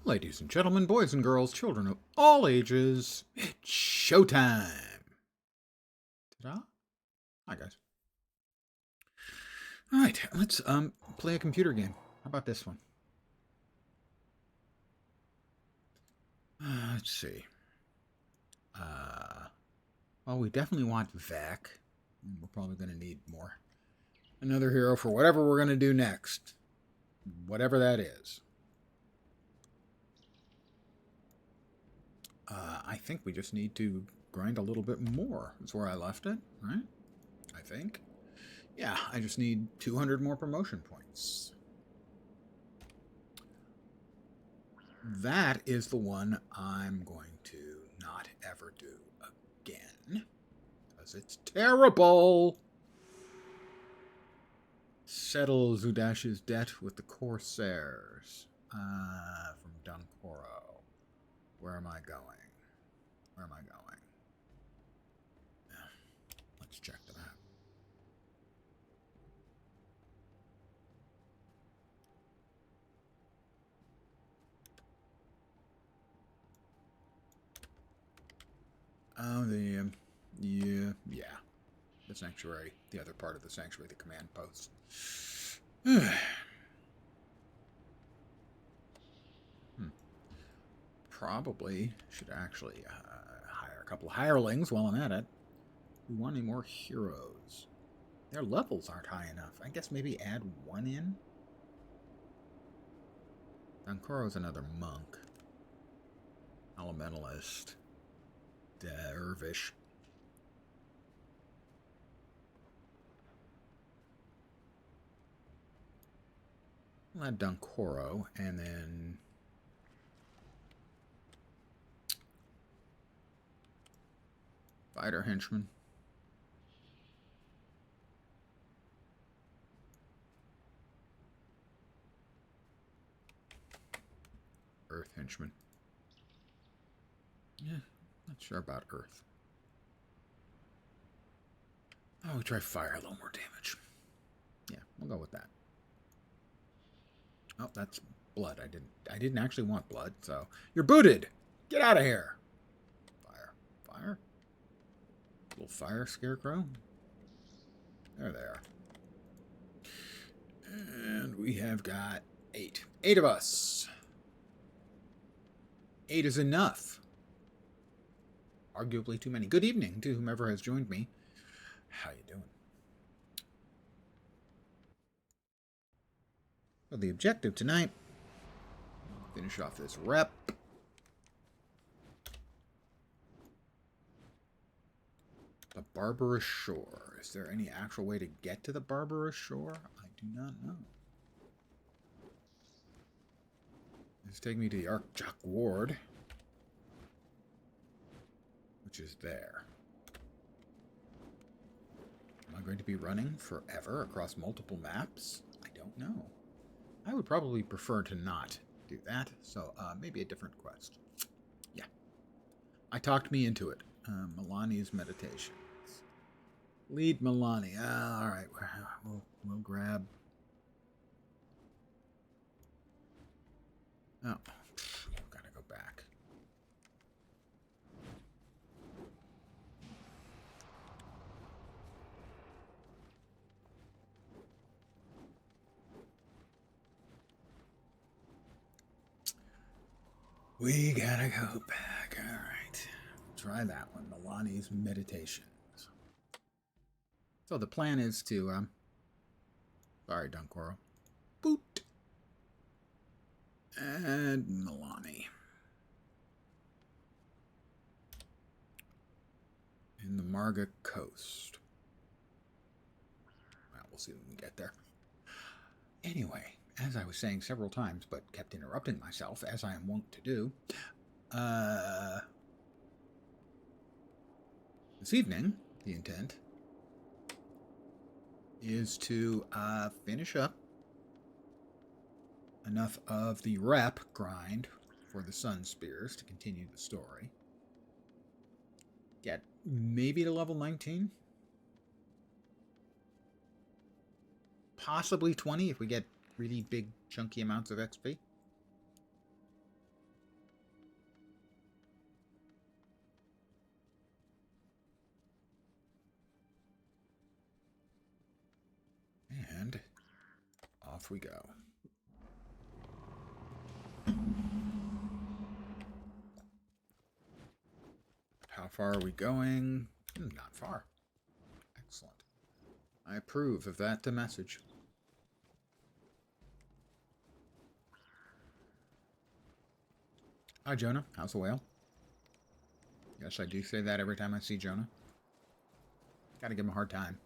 Ladies and gentlemen, boys and girls, children of all ages, it's showtime! Ta-da! Hi, guys. Alright, let's play a computer game. How about this one? Let's see. Well, we definitely want Vac. We're probably going to need more. Another hero for whatever we're going to do next. Whatever that is. I think we just need to grind a little bit more. That's where I left it, right? I think. Yeah, I just need 200 more promotion points. That is the one I'm going to not ever do again. Because it's terrible! Settle Zudash's debt with the Corsairs. From Dunkoro. Where am I going? Where am I going? Let's check the map. Oh, yeah. The sanctuary. The other part of the sanctuary, the command post. Probably should actually hire a couple of hirelings while I'm at it. We want any more heroes. Their levels aren't high enough. I guess maybe add one in? Dankoro's another monk. Elementalist. Dervish. I'll add Dankoro, and then fighter henchman. Earth henchman. Yeah, not sure about Earth. Oh, we try fire, a little more damage. Yeah, we'll go with that. Oh, that's blood. I didn't actually want blood, so you're booted. Get out of here. Fire. Little fire scarecrow. There they are. And we have got 8. 8 of us. 8 is enough. Arguably too many. Good evening to whomever has joined me. How you doing? Well, the objective tonight, finish off this rep. The Barbarous Shore. Is there any actual way to get to the Barbarous Shore? I do not know. This is taking me to the Archjock Ward, which is there. Am I going to be running forever across multiple maps? I don't know. I would probably prefer to not do that, so maybe a different quest. Yeah. I talked me into it. Milani's Meditations. Lead Milani. All right, we'll grab. Oh, gotta go back. We gotta go back. All right. Try that one. Milani's Meditations. So the plan is to, sorry, Dunkoro. Boot. And Milani. In the Marga Coast. Well, we'll see when we get there. Anyway, as I was saying several times, but kept interrupting myself, as I am wont to do, this evening, the intent is to finish up enough of the rep grind for the Sunspears to continue the story. Get maybe to level 19. Possibly 20 if we get really big, chunky amounts of XP. off we go. How far are we going? Not far. Excellent. I approve of that message. Hi, Jonah. How's the whale? Yes, I do say that every time I see Jonah. Gotta give him a hard time.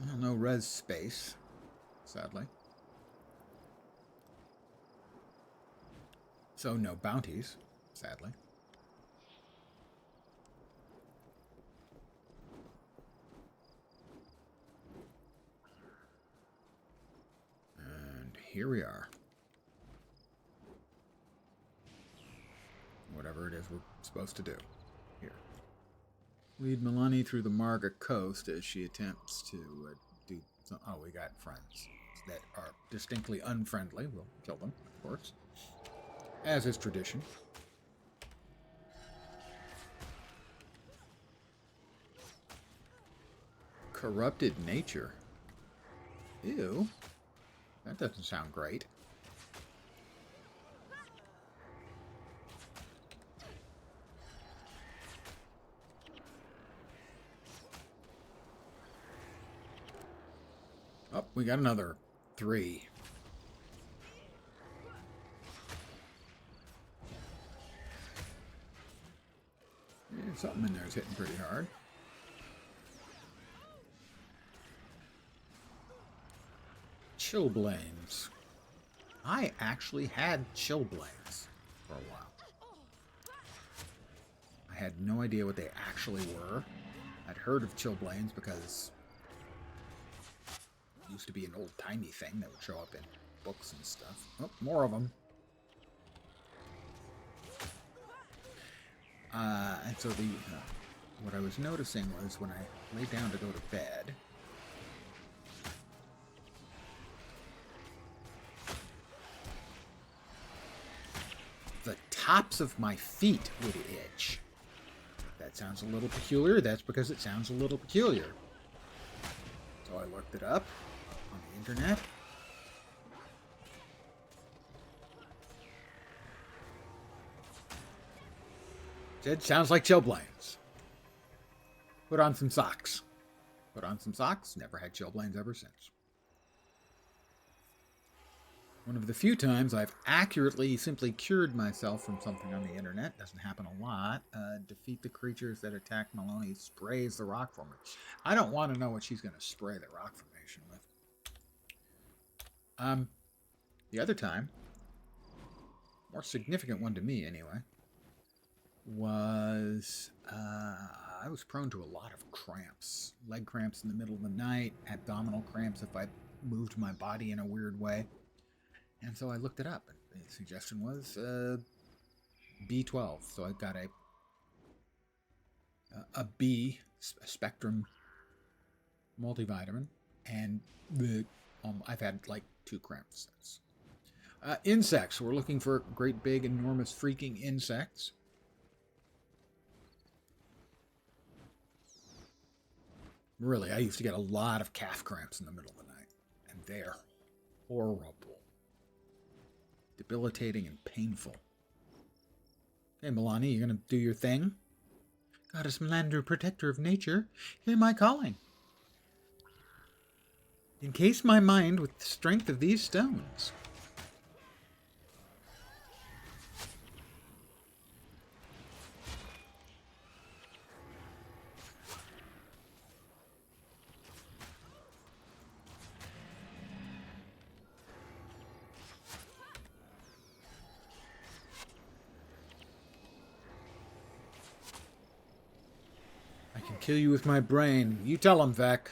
Well, no res space, sadly. So no bounties, sadly. And here we are. Whatever it is we're supposed to do. Here. Lead Milani through the Marga coast as she attempts to do some... Oh, we got friends that are distinctly unfriendly. We'll kill them, of course. As is tradition. Corrupted nature. Ew. That doesn't sound great. Oh, we got another 3. Yeah, something in there is hitting pretty hard. Chillblains. I actually had chillblains for a while. I had no idea what they actually were. I'd heard of chillblains because it used to be an old-timey thing that would show up in books and stuff. Oh, more of them. And so what I was noticing was when I lay down to go to bed, the tops of my feet would itch. That sounds a little peculiar. That's because it sounds a little peculiar. So I looked it up on the internet. It sounds like chillblains. Put on some socks. Put on some socks. Never had chillblains ever since. One of the few times I've accurately simply cured myself from something on the internet. Doesn't happen a lot. Defeat the creatures that attack Maloney. Sprays the rock formation. I don't want to know what she's going to spray the rock formation with. The other time, more significant one to me anyway, was I was prone to a lot of cramps. Leg cramps in the middle of the night, abdominal cramps if I moved my body in a weird way. And so I looked it up. And the suggestion was B12. So I got a B spectrum multivitamin, and I've had like 2 cramps since. Insects. We're looking for great big enormous freaking insects. Really, I used to get a lot of calf cramps in the middle of the night, and they're horrible. Debilitating and painful. Okay, Milani, you gonna do your thing? Goddess Melander, protector of nature, hear my calling. Encase my mind with the strength of these stones. Kill you with my brain. You tell him, Vec.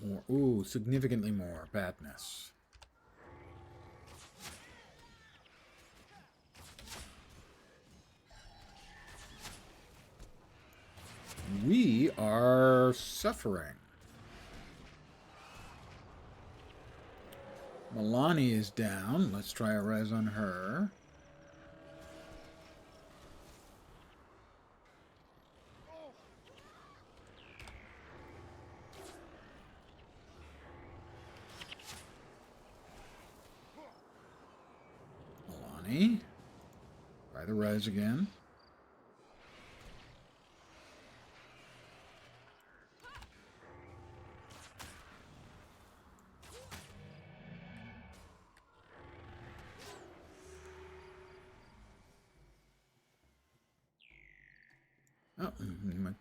More. Ooh, significantly more badness. We are suffering. Milani is down. Let's try a res on her. Milani. Try the res again. Oh,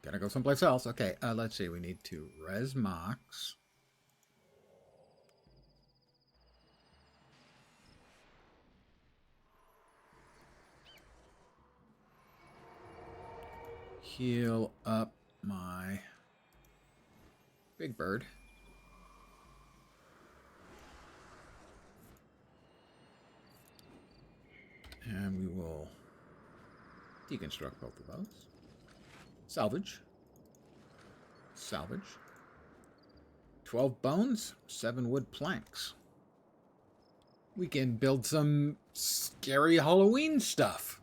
gotta go someplace else. Okay, let's see. We need to res Mox. Heal up my big bird. And we will deconstruct both of those. Salvage. Salvage. 12 bones, 7 wood planks. We can build some scary Halloween stuff.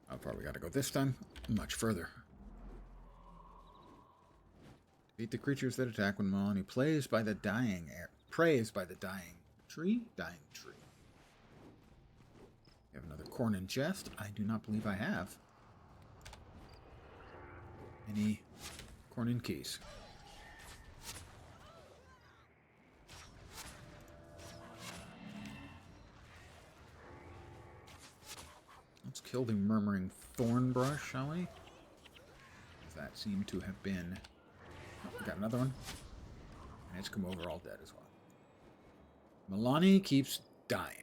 How far we gotta go this time? Much further. Defeat the creatures that attack when Milani plays by the dying air. Prays by the dying tree? Dying tree. We have another corn in chest. I do not believe I have any corn in keys. Let's kill the murmuring thorn brush, shall we? That seemed to have been... Oh, we got another one. And it's come over all dead as well. Milani keeps dying.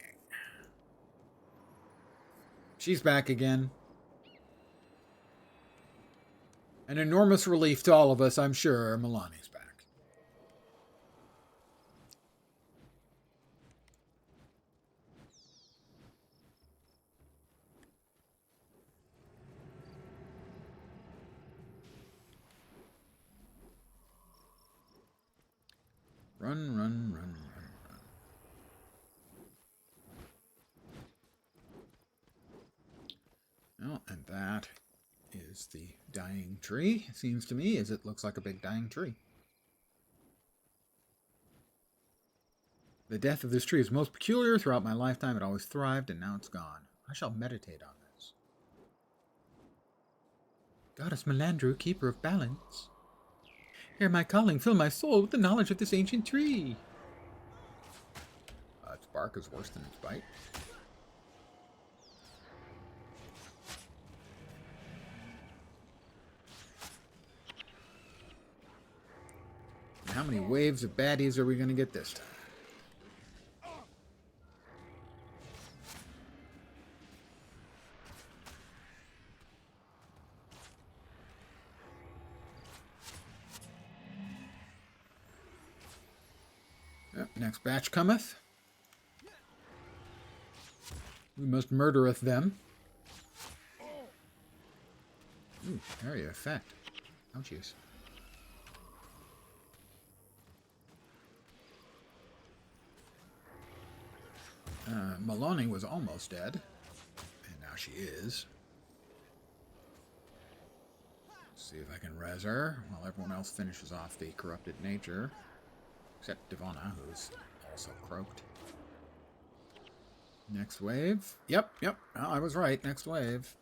She's back again. An enormous relief to all of us, I'm sure. Milani's back. Run, run, run, run, run. Oh, and that is the dying tree. It seems to me as it looks like a big dying tree. The death of this tree is most peculiar. Throughout my lifetime, it always thrived, and now it's gone. I shall meditate on this. Goddess Melandru, keeper of balance. Hear my calling, fill my soul with the knowledge of this ancient tree. Its bark is worse than its bite. How many waves of baddies are we going to get this time? Yep, next batch cometh. We must murdereth them. Ooh, area effect. Ouchies. Milani was almost dead, and now she is. Let's see if I can res her while everyone else finishes off the corrupted nature. Except Devona, who's also croaked. Next wave. Yep. Oh, I was right. Next wave.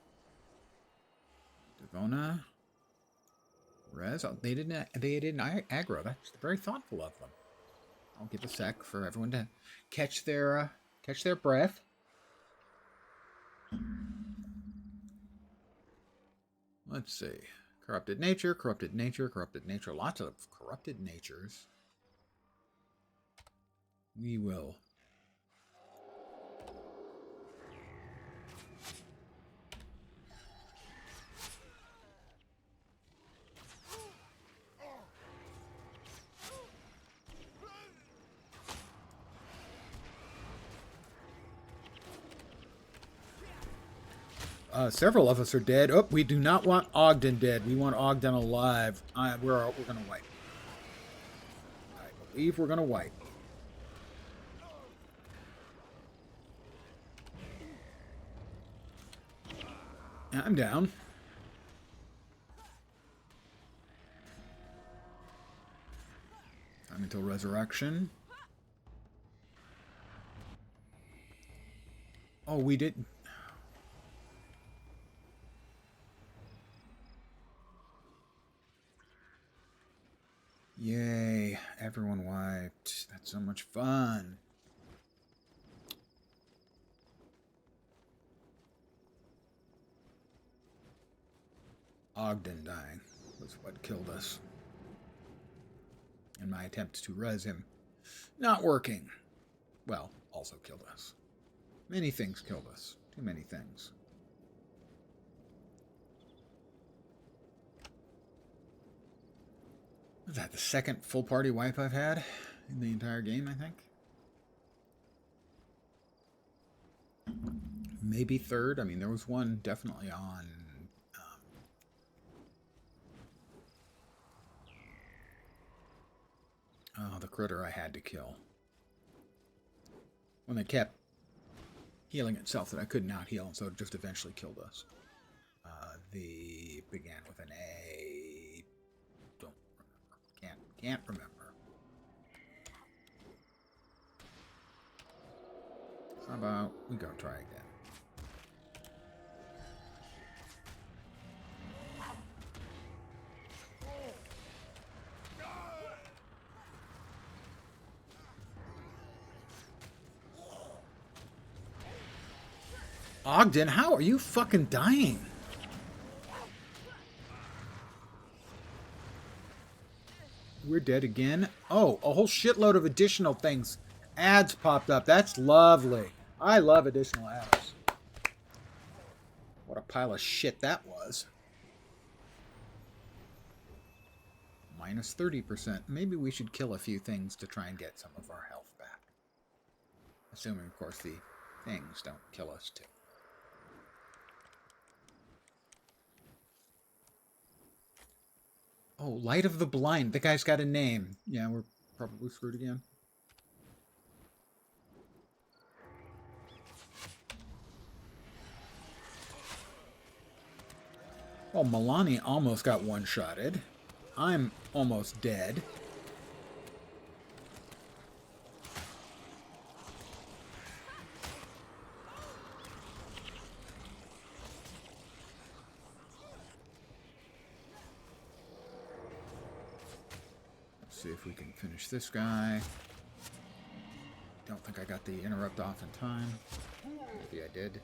Devona. Res. Oh, they didn't aggro. That's very thoughtful of them. I'll give a sec for everyone to catch their breath. Let's see. Corrupted nature, corrupted nature, corrupted nature. Lots of corrupted natures. We will. Several of us are dead. Oh, we do not want Ogden dead. We want Ogden alive. We're going to wipe. I believe we're going to wipe. I'm down. Time until resurrection. Oh, we didn't. Yay, everyone wiped. That's so much fun. Ogden dying was what killed us. And my attempt to res him not working. Well, also killed us. Many things killed us. Too many things. Was that the second full party wipe I've had in the entire game, I think? Maybe third. I mean, there was one definitely on... oh, the critter I had to kill. When they kept healing itself that I could not heal, and so it just eventually killed us. The began with an A. Don't remember. Can't remember. How about we go try again? Ogden, how are you fucking dying? We're dead again. Oh, a whole shitload of additional things. Ads popped up. That's lovely. I love additional ads. What a pile of shit that was. Minus 30%. Maybe we should kill a few things to try and get some of our health back. Assuming, of course, the things don't kill us too. Oh, Light of the Blind. The guy's got a name. Yeah, we're probably screwed again. Well, Milani almost got one-shotted. I'm almost dead. See if we can finish this guy. Don't think I got the interrupt off in time. Maybe I did.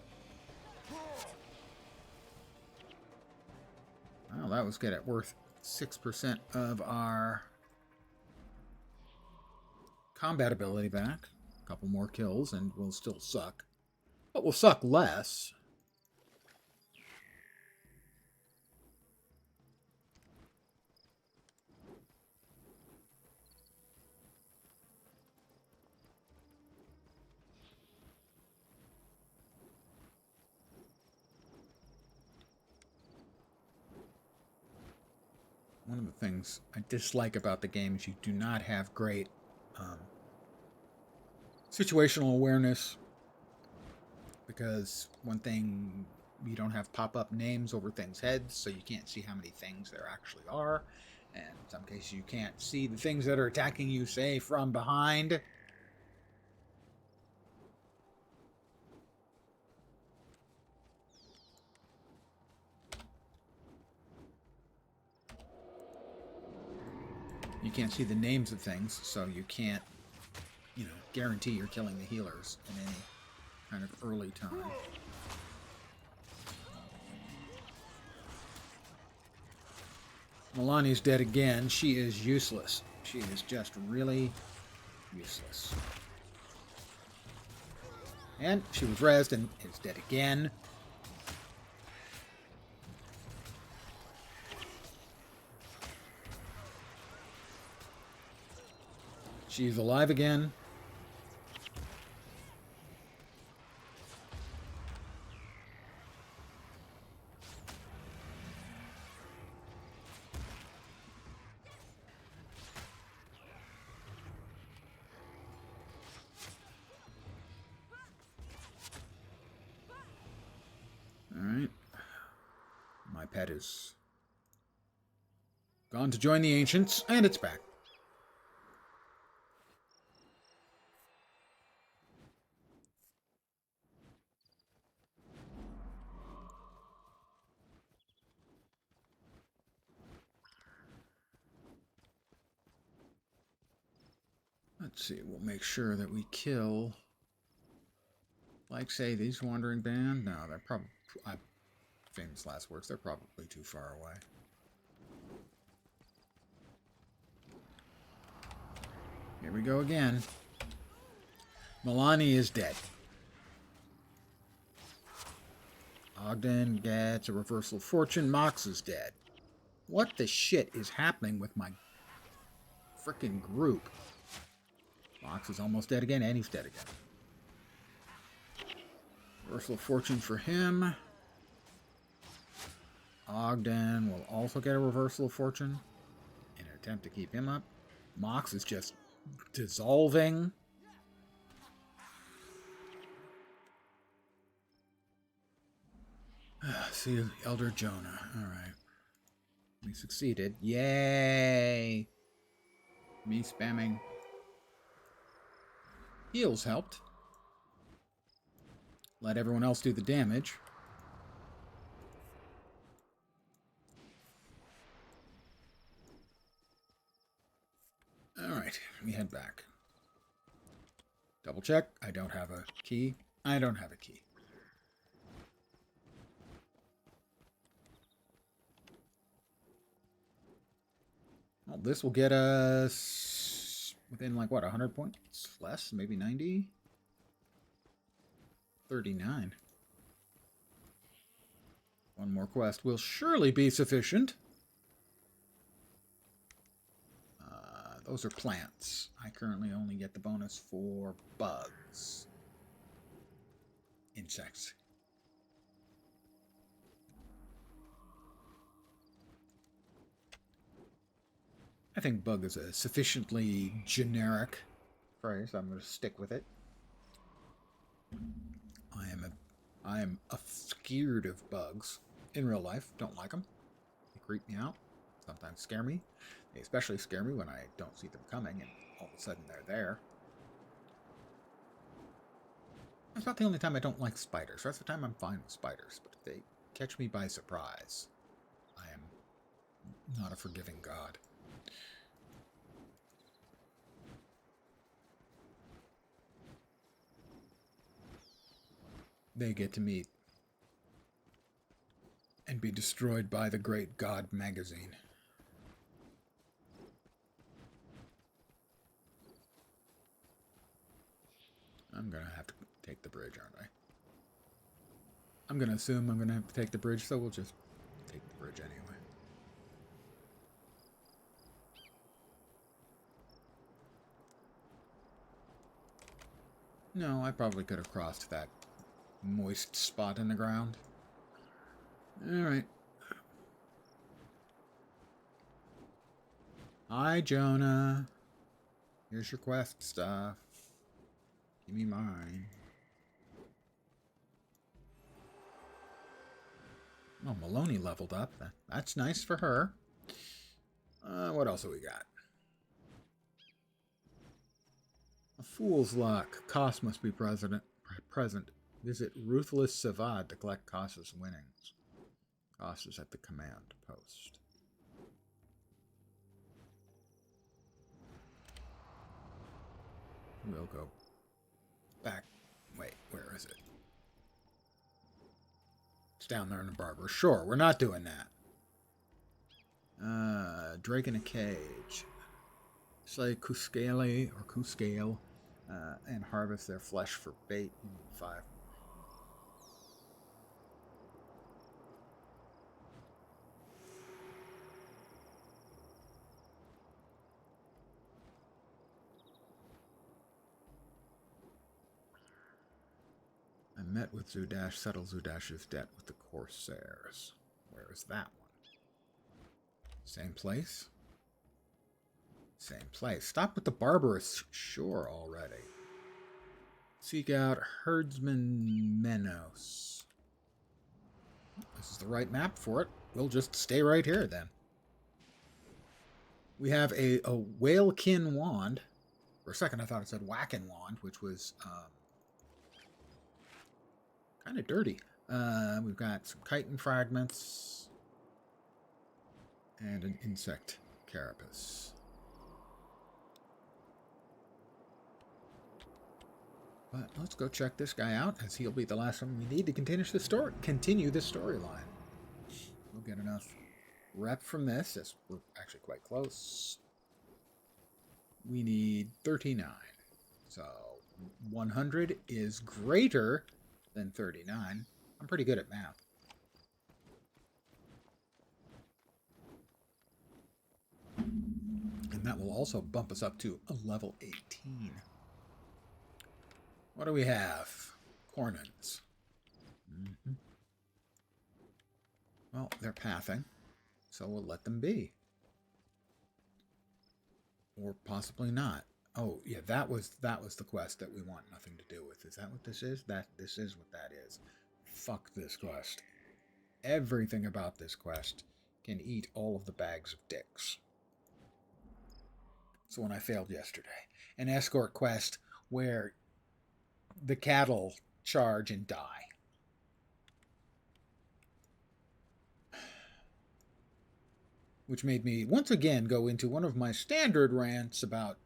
Well, that was good. At worth 6% of our combat ability back. A couple more kills and we'll still suck. But we'll suck less. One of the things I dislike about the game is you do not have great situational awareness, because one thing, you don't have pop-up names over things' heads, so you can't see how many things there actually are, and in some cases you can't see the things that are attacking you, say, from behind. You can't see the names of things, so you can't, guarantee you're killing the healers in any kind of early time. Milani's dead again. She is useless. She is just really useless. And she was rezzed and is dead again. She's alive again. pet is gone to join the ancients, and it's back. Let's see, we'll make sure that we kill, like, say, these wandering band. No, they're probably, famous last words, they're probably too far away. Here we go again. Milani is dead. Ogden gets a reversal of fortune. Mox is dead. What the shit is happening with my frickin' group? Mox is almost dead again, and he's dead again. Reversal of fortune for him. Ogden will also get a reversal of fortune in an attempt to keep him up. Mox is just dissolving. See, Elder Jonah. Alright. We succeeded. Yay! Me spamming. Heals helped. Let everyone else do the damage. Alright, we head back. Double check. I don't have a key. I don't have a key. Well, this will get us within, like, what, 100 points? Less? Maybe 90? 39. One more quest will surely be sufficient. Those are plants. I currently only get the bonus for bugs. Insects. I think bug is a sufficiently generic phrase. I'm going to stick with it. I am scared of bugs in real life. Don't like them. They creep me out. Sometimes scare me. They especially scare me when I don't see them coming and all of a sudden they're there. That's not the only time I don't like spiders. The rest of the time I'm fine with spiders. But if they catch me by surprise, I am not a forgiving God. They get to meet and be destroyed by the great God magazine. I'm going to have to take the bridge, aren't I? I'm going to assume I'm going to have to take the bridge, so we'll just take the bridge anyway. No, I probably could have crossed that moist spot in the ground. Alright. Hi, Jonah. Here's your quest stuff. Give me mine. Oh, Maloney leveled up. That's nice for her. What else have we got? A fool's luck. Koss must be present. Visit Ruthless Savad to collect Koss's winnings. Koss is at the command post. We'll go back. Wait, where is it? It's down there in the barber. Sure, we're not doing that. Drake in a cage. Slay Kuskale or Kuskale and harvest their flesh for bait. 5. I met with Zudash, settled Zudash's debt with the Corsairs. Where is that one? Same place? Same place. Stop with the barbarous shore already. Seek out Herdsman Menos. this is the right map for it. We'll just stay right here then. We have a whalekin wand. For a second I thought it said whackin wand, which was kind of dirty. We've got some chitin fragments and an insect carapace. But let's go check this guy out, as he'll be the last one we need to continue the storyline. We'll get enough rep from this, as we're actually quite close. We need 39. So 100 is greater than 39. I'm pretty good at math. And that will also bump us up to a level 18. What do we have? Cornins. Mm-hmm. Well, they're pathing, so we'll let them be. Or possibly not. Oh, yeah, that was the quest that we want nothing to do with. Is that what this is? This is what that is. Fuck this quest. Everything about this quest can eat all of the bags of dicks. So when I failed yesterday. An escort quest where the cattle charge and die. Which made me once again go into one of my standard rants about,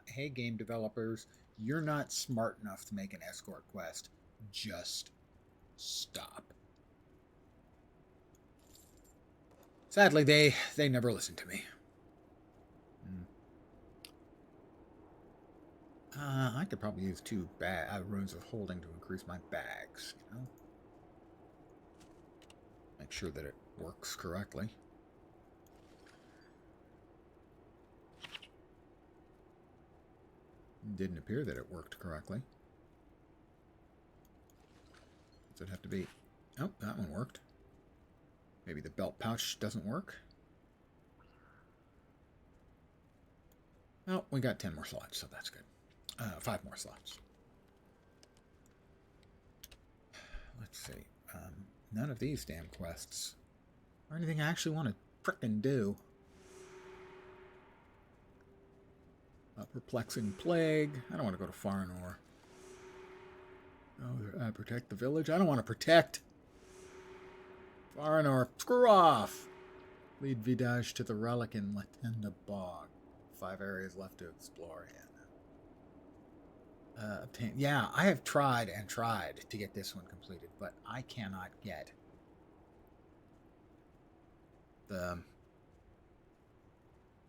hey, game developers, you're not smart enough to make an escort quest. Just stop. Sadly, they never listened to me. I could probably use 2 runes of holding to increase my bags, you know? Make sure that it works correctly. It didn't appear that it worked correctly. Does it have to be... Oh, that one worked. Maybe the belt pouch doesn't work. Oh, we got 10 more slots, so that's good. 5 more slots. Let's see. None of these damn quests or anything I actually want to frickin' do. Perplexing plague. I don't want to go to Farinor. Oh, protect the village. I don't want to protect Farinor. Screw off. Lead Vidage to the relic in Latenda Bog. 5 areas left to explore. Obtain. Yeah, I have tried and tried to get this one completed, but I cannot get the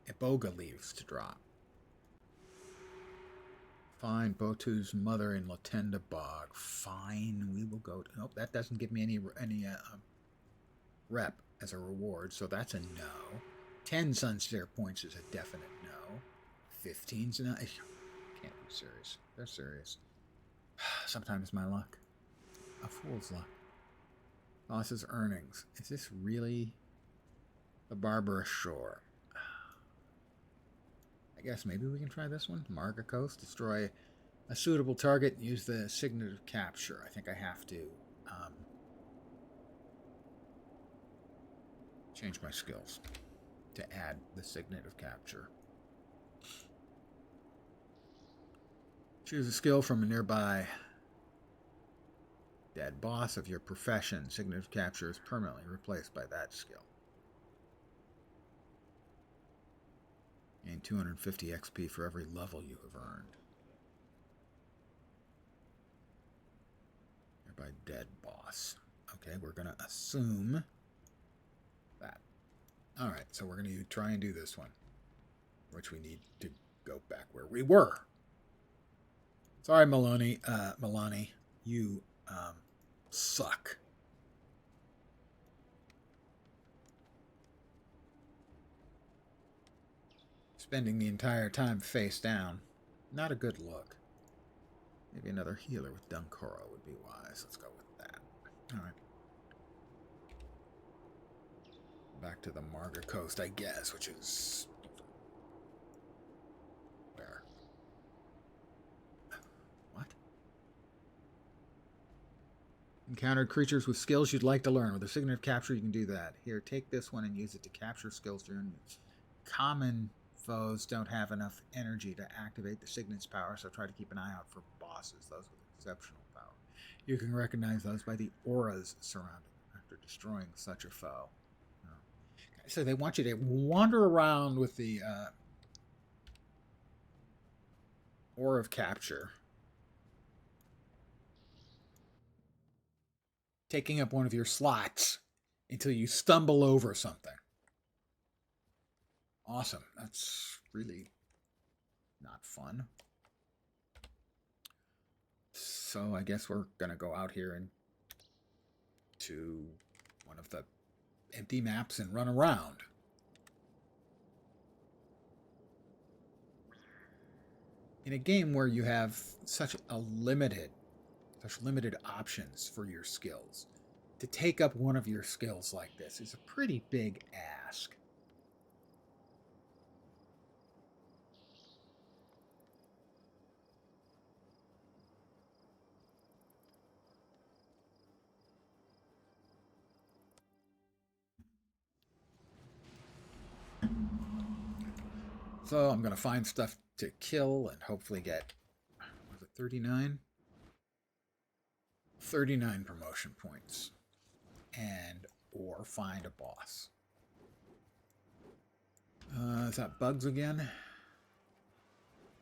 Iboga leaves to drop. Find Botu's mother in Latenda Bog. Fine, we will go to... Nope, that doesn't give me any rep as a reward, so that's a no. 10 Sunspear points is a definite no. 15's a no. Can't be serious. They're serious. Sometimes my luck. A fool's luck. Boss's earnings. Is this really the Barbarous Shore? I guess maybe we can try this one. Marga Coast. Destroy a suitable target and use the signet of capture. I think I have to change my skills to add the signet of capture. Choose a skill from a nearby dead boss of your profession. Signet of capture is permanently replaced by that skill. Gain 250 XP for every level you have earned. Nearby dead boss. Okay, we're going to assume that. Alright, so we're going to try and do this one. Which we need to go back where we were. Sorry, Milani, you suck. Spending the entire time face down. Not a good look. Maybe another healer with Dunkoro would be wise. Let's go with that. Alright. Back to the Marga Coast, I guess, which is... where? What? Encountered creatures with skills you'd like to learn. With a signet of capture, you can do that. Here, take this one and use it to capture skills during use. Common foes don't have enough energy to activate the signet's power, so try to keep an eye out for bosses, those with exceptional power. You can recognize those by the auras surrounding them after destroying such a foe. So they want you to wander around with the aura of capture, taking up one of your slots until you stumble over something. Awesome. That's really not fun. So I guess we're going to go out here and to one of the empty maps and run around. In a game where you have such limited options for your skills, to take up one of your skills like this is a pretty big ask. So I'm going to find stuff to kill and hopefully get, was it 39? 39 promotion points. And, or find a boss. Is that bugs again?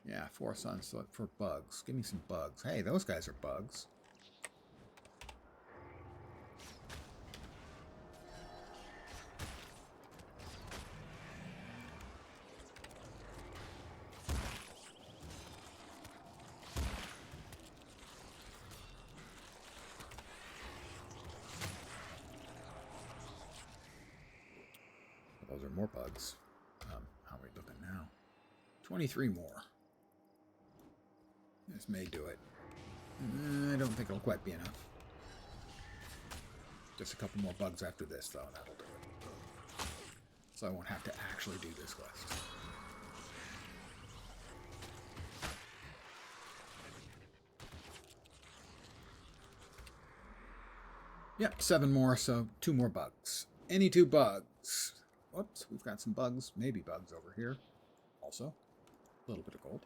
Yeah, 4 suns, so look for bugs. Give me some bugs. Hey, those guys are bugs. Those are more bugs. How are we looking now? 23 more. This may do it. I don't think it'll quite be enough. Just a couple more bugs after this, though. That'll do it. So I won't have to actually do this quest. Yep, 7 more, so 2 more bugs. Any 2 bugs. Whoops, we've got some bugs, maybe bugs over here. Also, a little bit of gold.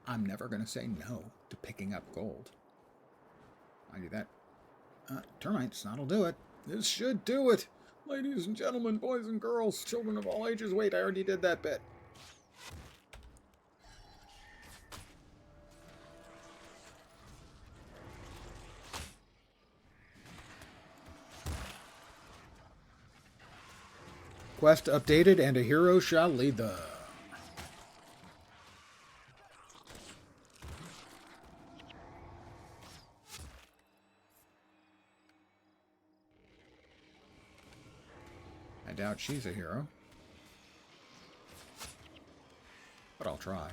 I'm never going to say no to picking up gold. I do that. Termites, that'll do it. This should do it. Ladies and gentlemen, boys and girls, children of all ages. Wait, I already did that bit. Quest updated, and a hero shall lead them. I doubt she's a hero. But I'll try.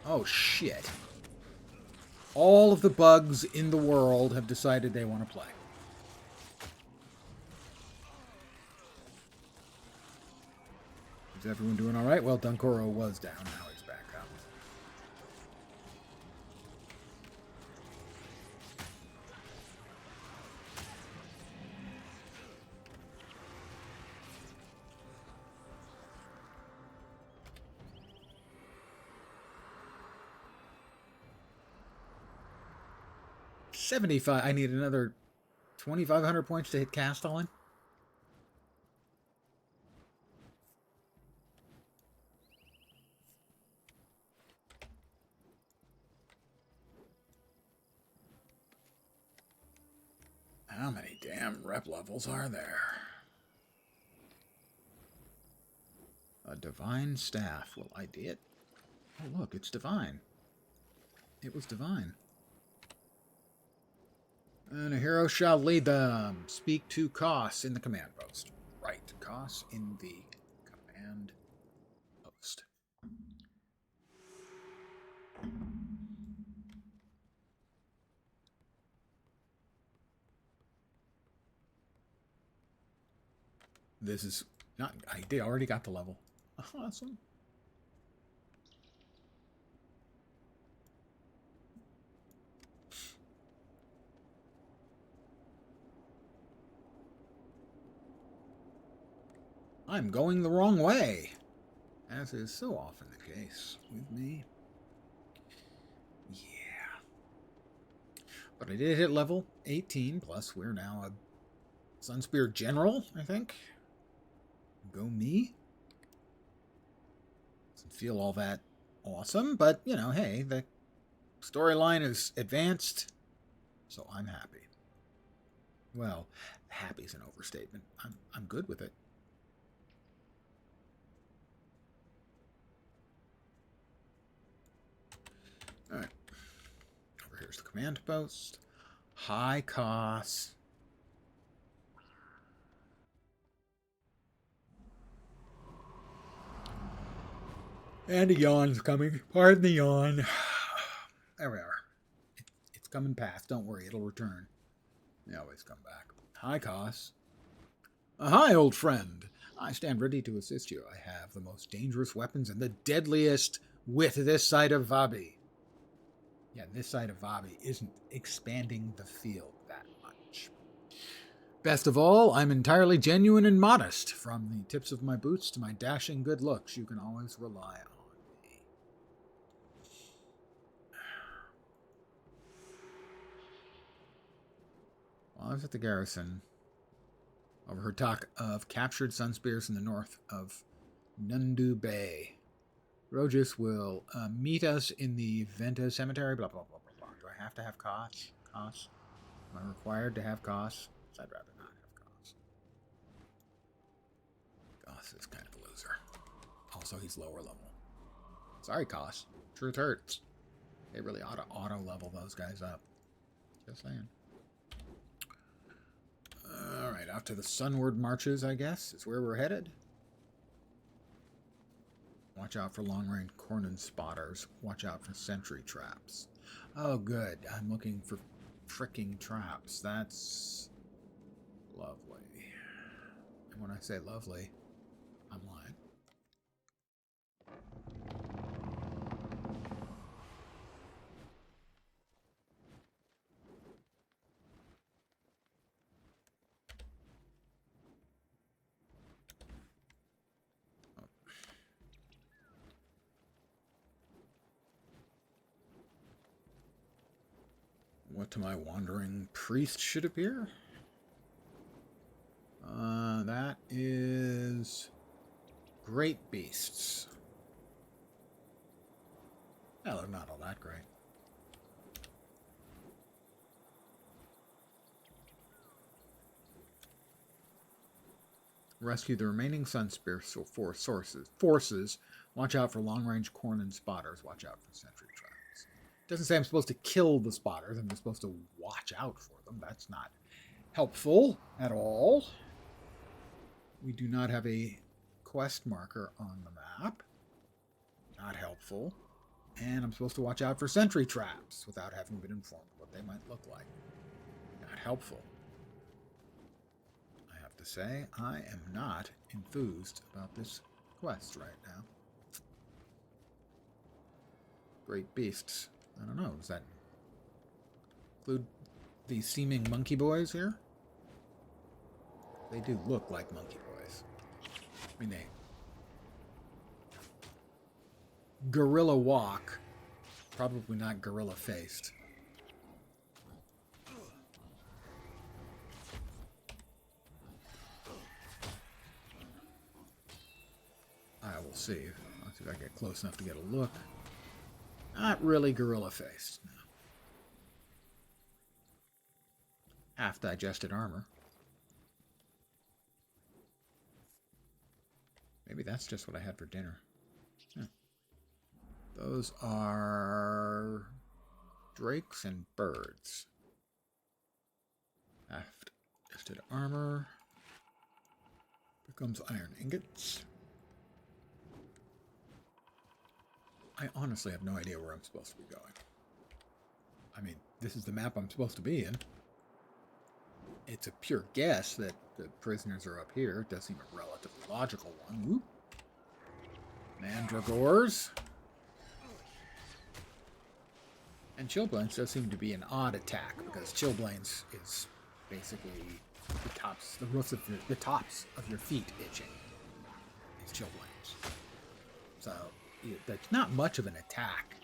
Oh, shit. All of the bugs in the world have decided they want to play. Is everyone doing all right? Well, Dunkoro was down. Now he's back up. $75. I need another 2,500 points to hit Castellan. How many damn rep levels are there? A divine staff. Will I do it? Oh, look, it's divine. It was divine. And a hero shall lead them. Speak to Koss in the command post. Right, Koss in the command post. This is not... They already got the level. Awesome. I'm going the wrong way, as is so often the case with me. Yeah. But I did hit level 18, plus we're now a Sunspear General, I think. Go me. Doesn't feel all that awesome, but, you know, hey, the storyline is advanced, so I'm happy. Well, happy's an overstatement. I'm good with it. All right. Over here's the command post. High cost. And a yawn's coming. Pardon the yawn. There we are. It's coming past. Don't worry, it'll return. They always come back. High cost. Hi, old friend. I stand ready to assist you. I have the most dangerous weapons and the deadliest with this side of Vabi. Yeah, this side of Vabi isn't expanding the field that much. Best of all, I'm entirely genuine and modest. From the tips of my boots to my dashing good looks, you can always rely on me. While I was at the garrison, overheard talk of captured Sunspears in the north of Nundu Bay. Rogus will meet us in the Venta Cemetery, blah, blah, blah, blah, blah. Do I have to have costs? Costs? Am I required to have costs? I'd rather not have costs. Goss is kind of a loser. Also, he's lower level. Sorry, Goss. Truth hurts. They really ought to auto-level those guys up. Just saying. Alright, off to the sunward marches, I guess, is where we're headed. Watch out for long-range Cornon spotters. Watch out for sentry traps. Oh, good. I'm looking for fricking traps. That's lovely. And when I say lovely, I'm lying. What to my wandering priest should appear? That is great beasts. Well, they're not all that great. Rescue the remaining Sunspear forces. Watch out for long-range Cornon spotters. Watch out for sentry traps. It doesn't say I'm supposed to kill the spotters. I'm just supposed to watch out for them. That's not helpful at all. We do not have a quest marker on the map. Not helpful. And I'm supposed to watch out for sentry traps without having been informed what they might look like. Not helpful. I have to say, I am not enthused about this quest right now. Great beasts. I don't know, does that include the seeming monkey boys here? They do look like monkey boys. I mean, they gorilla walk, probably not gorilla faced. I will see. I'll see if I get close enough to get a look. Not really gorilla faced. No. Half digested armor. Maybe that's just what I had for dinner. Yeah. Those are drakes and birds. Half digested armor. Becomes iron ingots. I honestly have no idea where I'm supposed to be going. I mean, this is the map I'm supposed to be in. It's a pure guess that the prisoners are up here. It does seem a relatively logical one. Whoop. Mandragores. And Chilblains does seem to be an odd attack, because Chilblains is basically the tops of your feet itching. these chill flames. So that's not much of an attack.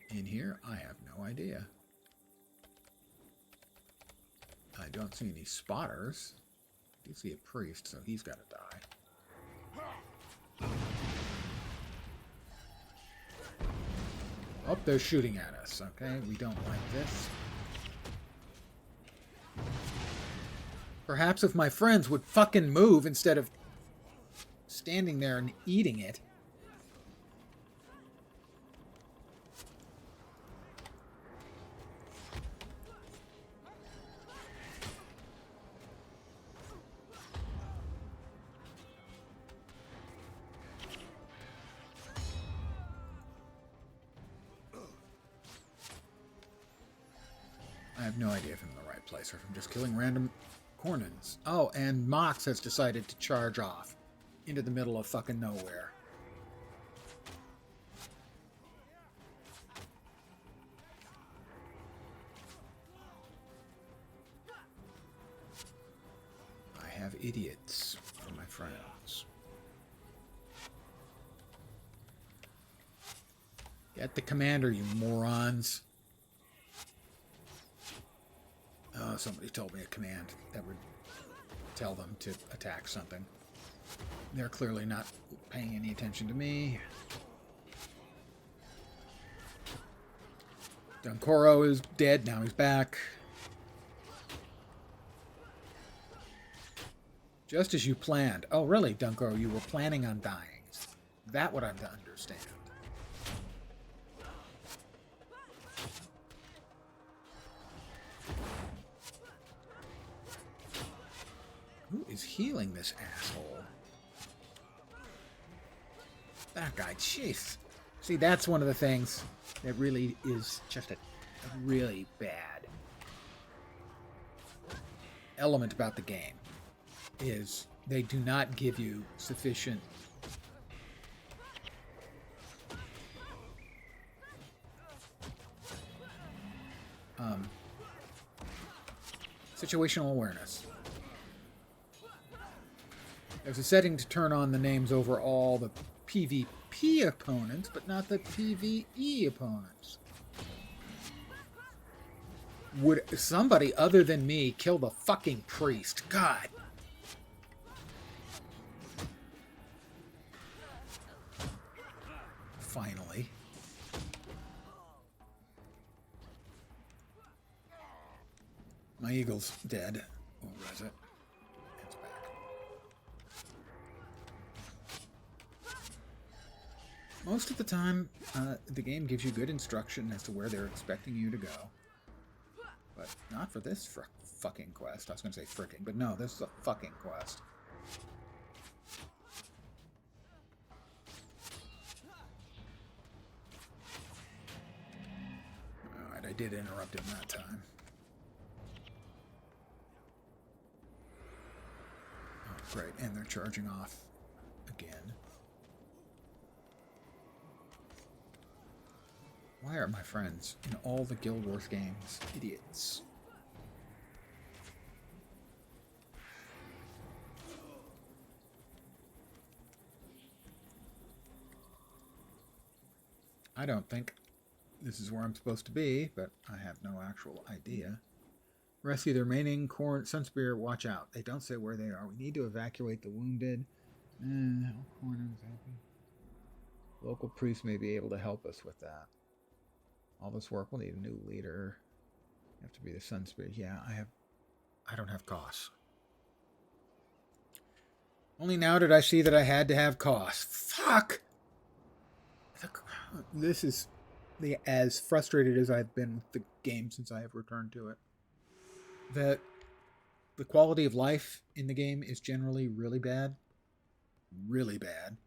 In here, I have no idea. I don't see any spotters. I do see a priest, so he's got to die. Oh, they're shooting at us. Okay, we don't like this. Perhaps if my friends would fucking move instead of standing there and eating it. I have no idea if I'm in the right place or if I'm just killing random cornins. Oh, and Mox has decided to charge off into the middle of fucking nowhere. I have idiots for my friends. Get the commander, you morons. Oh, somebody told me a command that would tell them to attack something. They're clearly not paying any attention to me. Dunkoro is dead, now he's back. Just as you planned. Oh, really, Dunkoro? You were planning on dying. Is that what I'm to understand? Who is healing this asshole? That guy, jeez. See, that's one of the things that really is just a really bad element about the game. Is they do not give you sufficient situational awareness. There's a setting to turn on the names over all the PvP opponents, but not the PvE opponents. Would somebody other than me kill the fucking priest? God. Finally. My eagle's dead. We'll res it. It's back. Most of the time, the game gives you good instruction as to where they're expecting you to go. But not for this fucking quest. I was going to say fricking, but no, this is a fucking quest. Alright, I did interrupt him that time. Oh, great, and they're charging off again. Why are my friends in all the Guild Wars games idiots? I don't think this is where I'm supposed to be, but I have no actual idea. Rescue the remaining Sunspear. Watch out. They don't say where they are. We need to evacuate the wounded. Local priests may be able to help us with that. All this work will need a new leader. You have to be the Sunspear. Yeah, I don't have costs. Only now did I see that I had to have costs. Fuck! This is as frustrated as I've been with the game since I have returned to it. That the quality of life in the game is generally really bad. Really bad.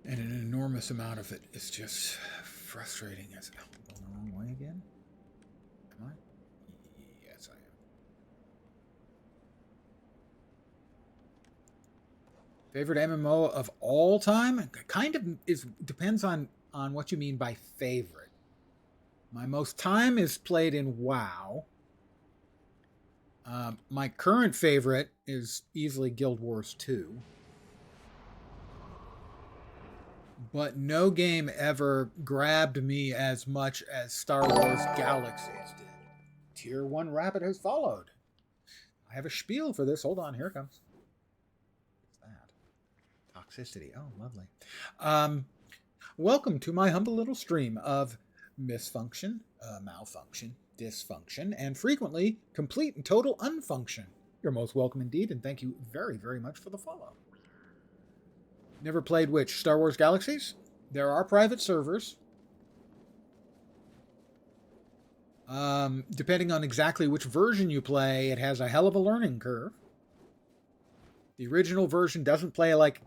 And an enormous amount of it is just frustrating as... Oh, I'm going the wrong way again? Am I? Favorite MMO of all time? Kind of depends on what you mean by favorite. My most time is played in WoW. My current favorite is easily Guild Wars 2. But no game ever grabbed me as much as Star Wars Galaxies did. Tier 1 Rabbit has followed. I have a spiel for this. Hold on, here it comes. What's that? Toxicity. Oh, lovely. Welcome to my humble little stream of misfunction, malfunction, dysfunction, and frequently complete and total unfunction. You're most welcome indeed, and thank you very, very much for the follow. Never played which? Star Wars Galaxies? There are private servers. Depending on exactly which version you play, it has a hell of a learning curve. The original version doesn't play like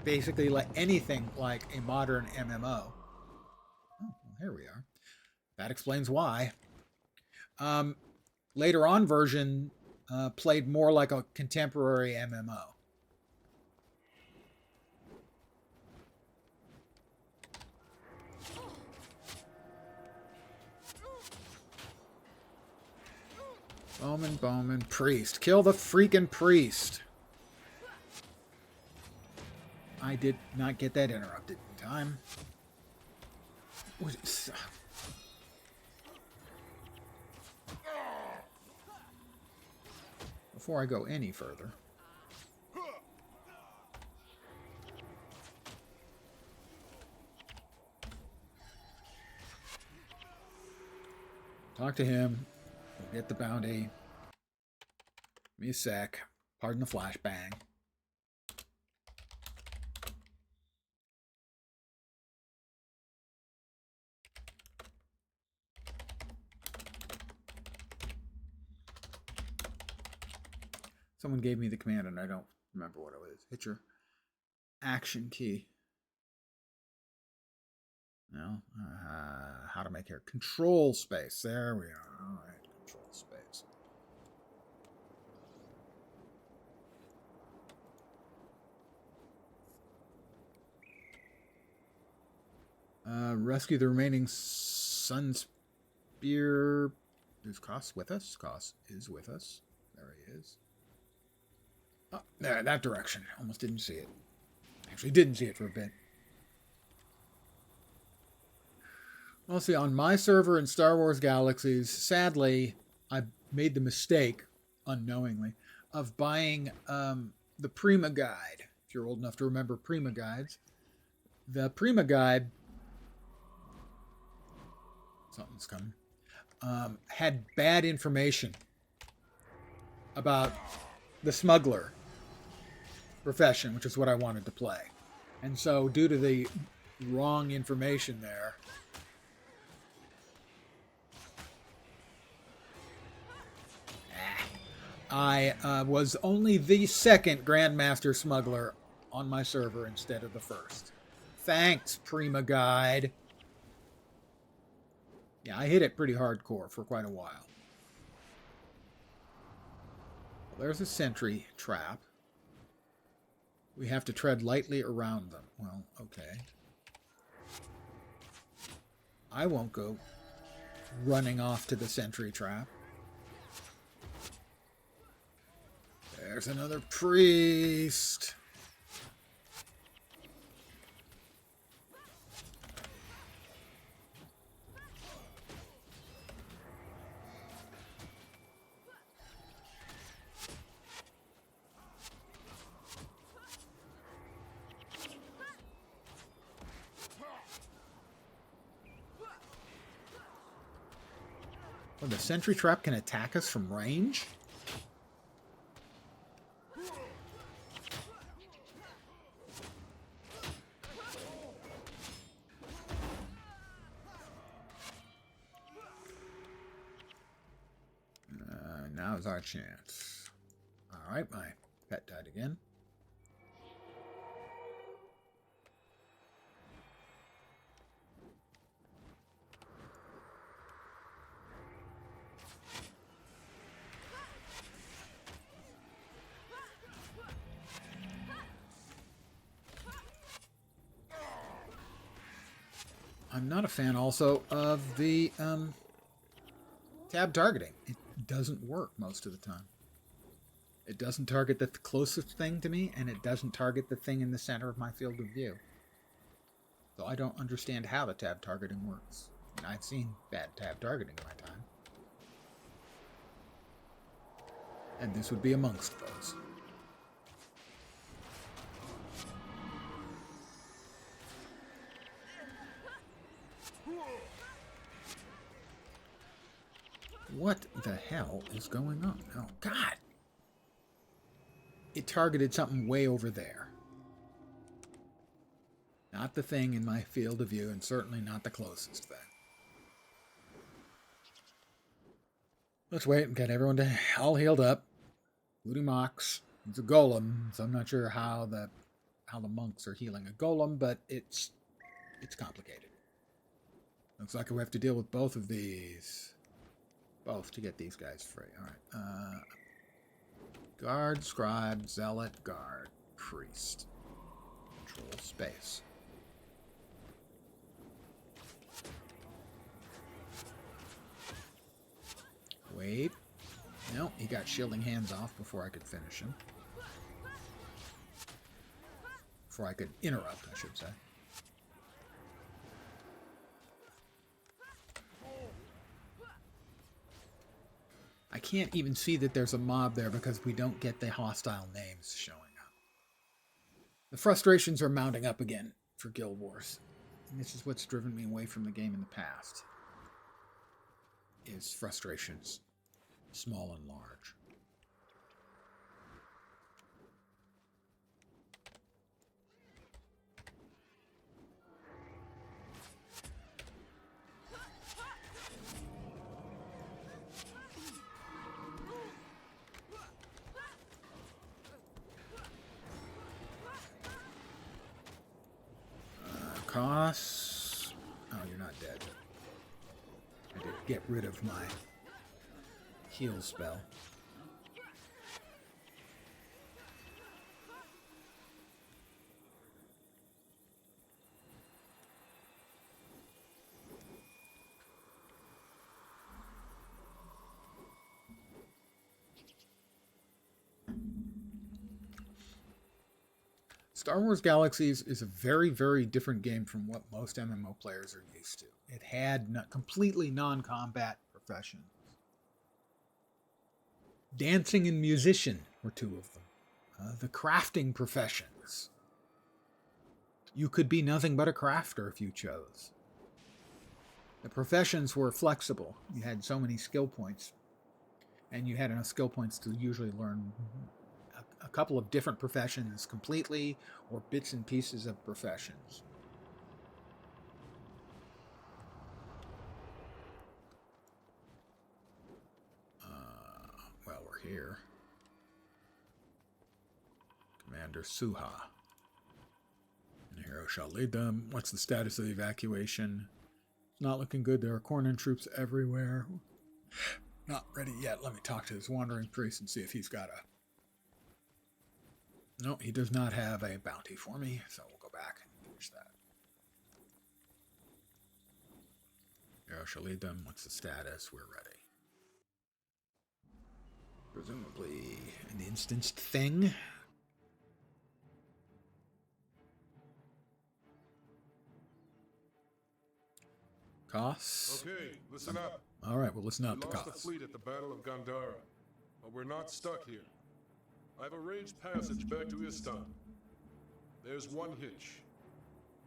basically like anything like a modern MMO. Oh, well, here we are. That explains why. Later on version played more like a contemporary MMO. Bowman, priest. Kill the freaking priest. I did not get that interrupted in time. Before I go any further. Talk to him. We'll get the bounty. Give me a sec. Pardon the flashbang. Someone gave me the command and I don't remember what it was. Hit your action key. No? How to make here? Control space. There we are. All right. Control space. Rescue the remaining Sunspear. Is Koss with us? Koss is with us. There he is. Oh, there, that direction. Almost didn't see it. Actually, didn't see it for a bit. Well, see, on my server in Star Wars Galaxies, sadly, I made the mistake, unknowingly, of buying the Prima Guide. If you're old enough to remember Prima Guides. The Prima Guide, something's coming, had bad information about the smuggler profession, which is what I wanted to play. And so, due to the wrong information there, I was only the second Grandmaster Smuggler on my server instead of the first. Thanks, Prima Guide. Yeah, I hit it pretty hardcore for quite a while. Well, there's a sentry trap. We have to tread lightly around them. Well, okay. I won't go running off to the sentry trap. There's another priest. Oh, the sentry trap can attack us from range? Now's our chance. Alright, my pet died again. I'm not a fan also of the tab targeting. It doesn't work most of the time. It doesn't target the closest thing to me, and it doesn't target the thing in the center of my field of view. So I don't understand how the tab targeting works. And I've seen bad tab targeting in my time. And this would be amongst those. What the hell is going on? Oh, God! It targeted something way over there. Not the thing in my field of view, and certainly not the closest thing. Let's wait and get everyone all healed up, including Mox. It's a golem, so I'm not sure how the monks are healing a golem, but it's complicated. Looks like we have to deal with both of these. Both to get these guys free. Alright. Guard, scribe, zealot, guard, priest. Control space. Wait. No, he got shielding hands off before I could finish him. Before I could interrupt, I should say. I can't even see that there's a mob there because we don't get the hostile names showing up. The frustrations are mounting up again for Guild Wars. And this is what's driven me away from the game in the past. Is frustrations, small and large. Costs. Oh, you're not dead. I did get rid of my heal spell. Star Wars Galaxies is a very, very different game from what most MMO players are used to. It had completely non-combat professions. Dancing and musician were two of them. The crafting professions. You could be nothing but a crafter if you chose. The professions were flexible. You had so many skill points. And you had enough skill points to usually learn a couple of different professions completely, or bits and pieces of professions. Well, we're here. Commander Suha. And a hero shall lead them. What's the status of the evacuation? It's not looking good. There are Cornan troops everywhere. Not ready yet. Let me talk to this wandering priest and see if he's got a... No, he does not have a bounty for me, so we'll go back and finish that. Hero shall lead them. What's the status? We're ready. Presumably an instanced thing. Costs? Okay, listen up. All right, we'll listen up to We lost the Costs. fleet at the Battle of Gandhara, but we're not stuck here. I've arranged passage back to Istan. There's one hitch.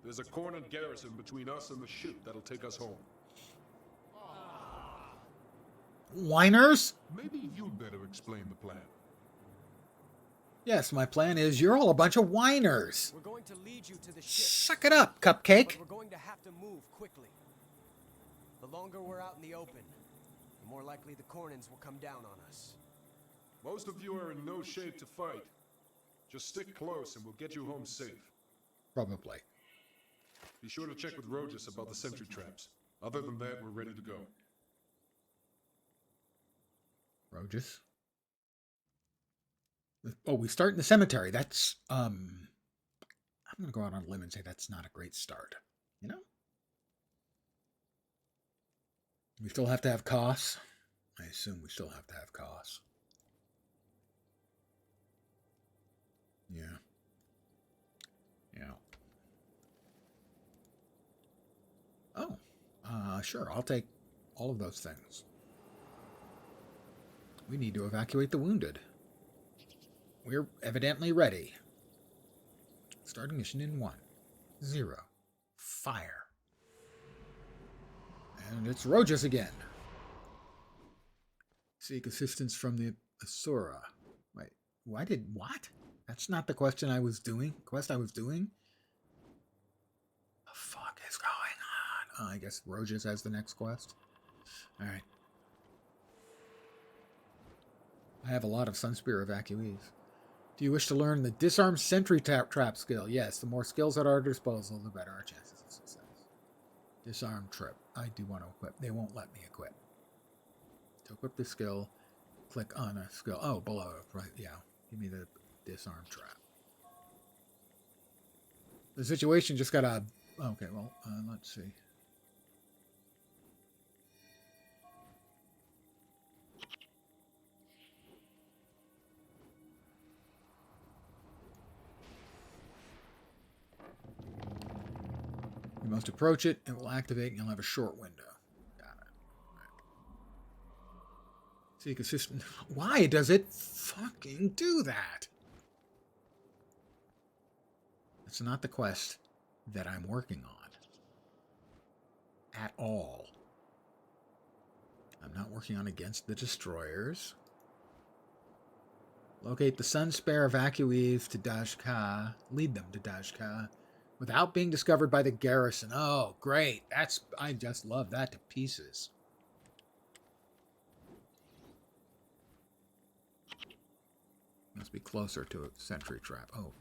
There's a cornered garrison between us and the ship that'll take us home. Whiners? Maybe you'd better explain the plan. Yes, my plan is you're all a bunch of whiners. We're going to lead you to the ship. Suck it up, Cupcake. But we're going to have to move quickly. The longer we're out in the open, the more likely the Cornins will come down on us. Most of you are in no shape to fight. Just stick close and we'll get you home safe. Probably. Be sure to check with Rogus about the sentry traps. Other than that, we're ready to go. Rogus. Oh, we start in the cemetery. That's, I'm going to go out on a limb and say that's not a great start. You know? We still have to have costs. I assume we still have to have costs. Yeah. Yeah. Oh, sure. I'll take all of those things. We need to evacuate the wounded. We're evidently ready. Starting mission in 1, 0, fire. And it's Rojas again. Seek assistance from the Asura. Wait, what? That's not the question I was doing. Quest I was doing? The fuck is going on? I guess Rojas has the next quest. Alright. I have a lot of Sunspear evacuees. Do you wish to learn the disarm sentry trap skill? Yes, the more skills at our disposal, the better our chances of success. Disarm trip. I do want to equip. They won't let me equip. To equip the skill, click on a skill. Oh, below. Right, yeah. Give me the disarm trap. The situation just got a... Okay, well, let's see. You must approach it. It will activate and you'll have a short window. Got it. Right. Seek assistance. Why does it fucking do that? It's not the quest that I'm working on. At all. I'm not working on against the destroyers. Locate the Sunspear evacuees to Dashka. Lead them to Dashka. Without being discovered by the garrison. Oh, great. I just love that to pieces. Must be closer to a sentry trap. Oh,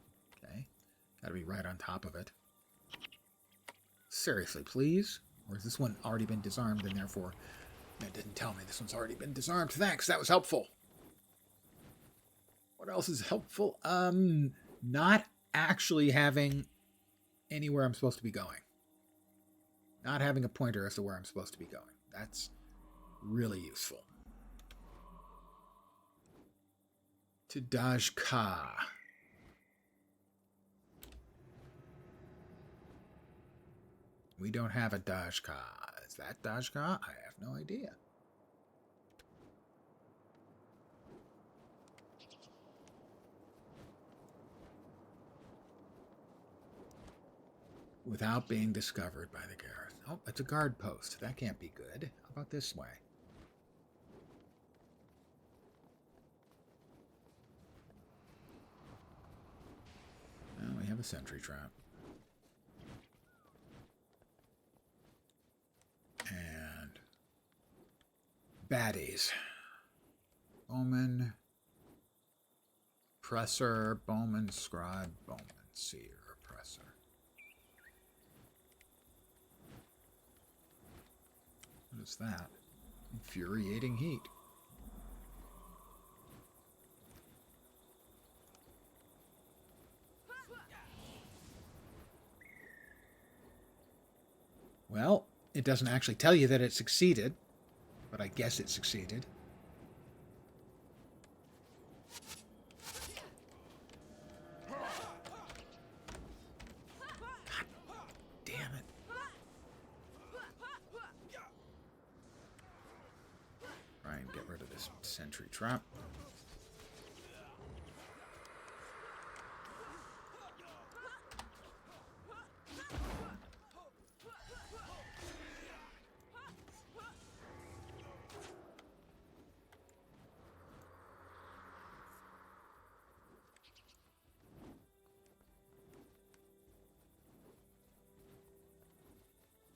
okay. Gotta be right on top of it. Seriously, please? Or has this one already been disarmed and therefore... It didn't tell me this one's already been disarmed. Thanks, that was helpful. What else is helpful? Not actually having... anywhere I'm supposed to be going. Not having a pointer as to where I'm supposed to be going. That's really useful. To Dashka. We don't have a Dashka. Is that Dashka? I have no idea. Without being discovered by the garrison. Oh, it's a guard post. That can't be good. How about this way? Well, we have a sentry trap. And baddies. Bowman, Presser, Bowman, Scribe, Bowman, Seer, Presser. What is that? Infuriating heat. Well, it doesn't actually tell you that it succeeded, but I guess it succeeded. God damn it. Try and get rid of this sentry trap.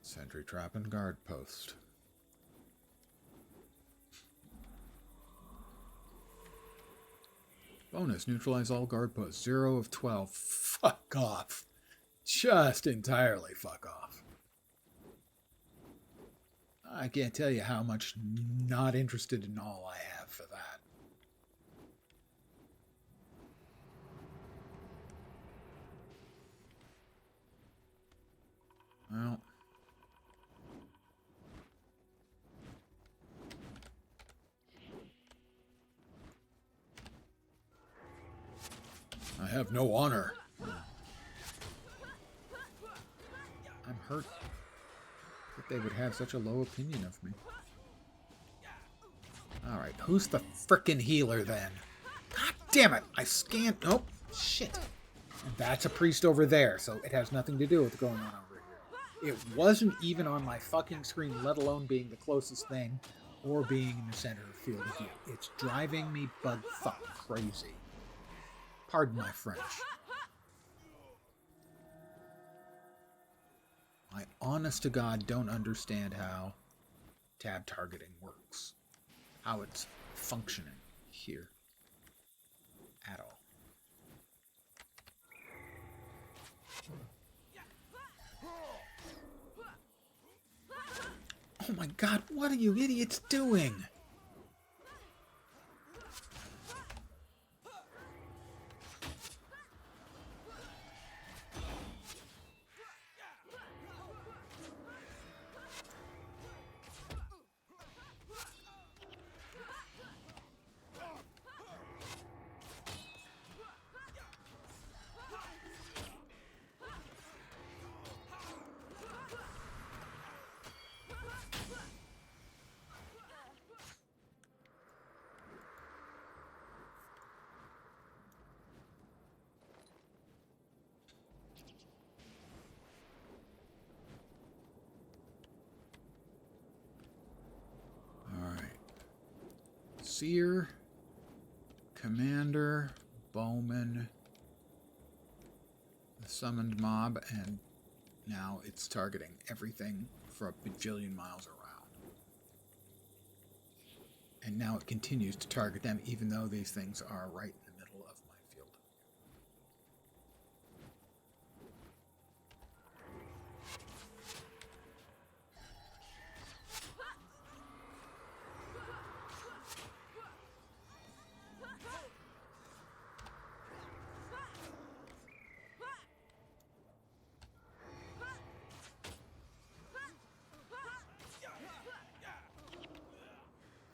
Sentry trap and guard post. Bonus, neutralize all guard posts. 0 of 12. Fuck off. Just entirely fuck off. I can't tell you how much not interested in all I have for that. Well... have no honor. I'm hurt that they would have such a low opinion of me. Alright, who's the frickin' healer then? God damn it! I scanned... Nope. Shit. And that's a priest over there, so it has nothing to do with what's going on over here. It wasn't even on my fucking screen, let alone being the closest thing, or being in the center of field of view. It's driving me bug fuck crazy. Pardon my French. I honest to God don't understand how tab targeting works. How it's functioning here. At all. Oh my God, what are you idiots doing? Seer, Commander, Bowman, the summoned mob, and now it's targeting everything for a bajillion miles around. And now it continues to target them, even though these things are right in the middle of my field.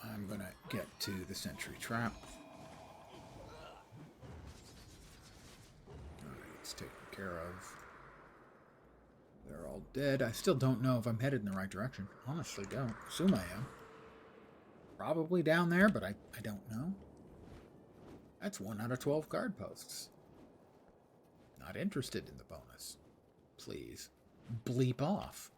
I'm gonna get to the sentry trap. Alright, it's taken care of. They're all dead. I still don't know if I'm headed in the right direction. Honestly, don't. Assume I am. Probably down there, but I don't know. That's 1 out of 12 guard posts. Not interested in the bonus. Please. Bleep off.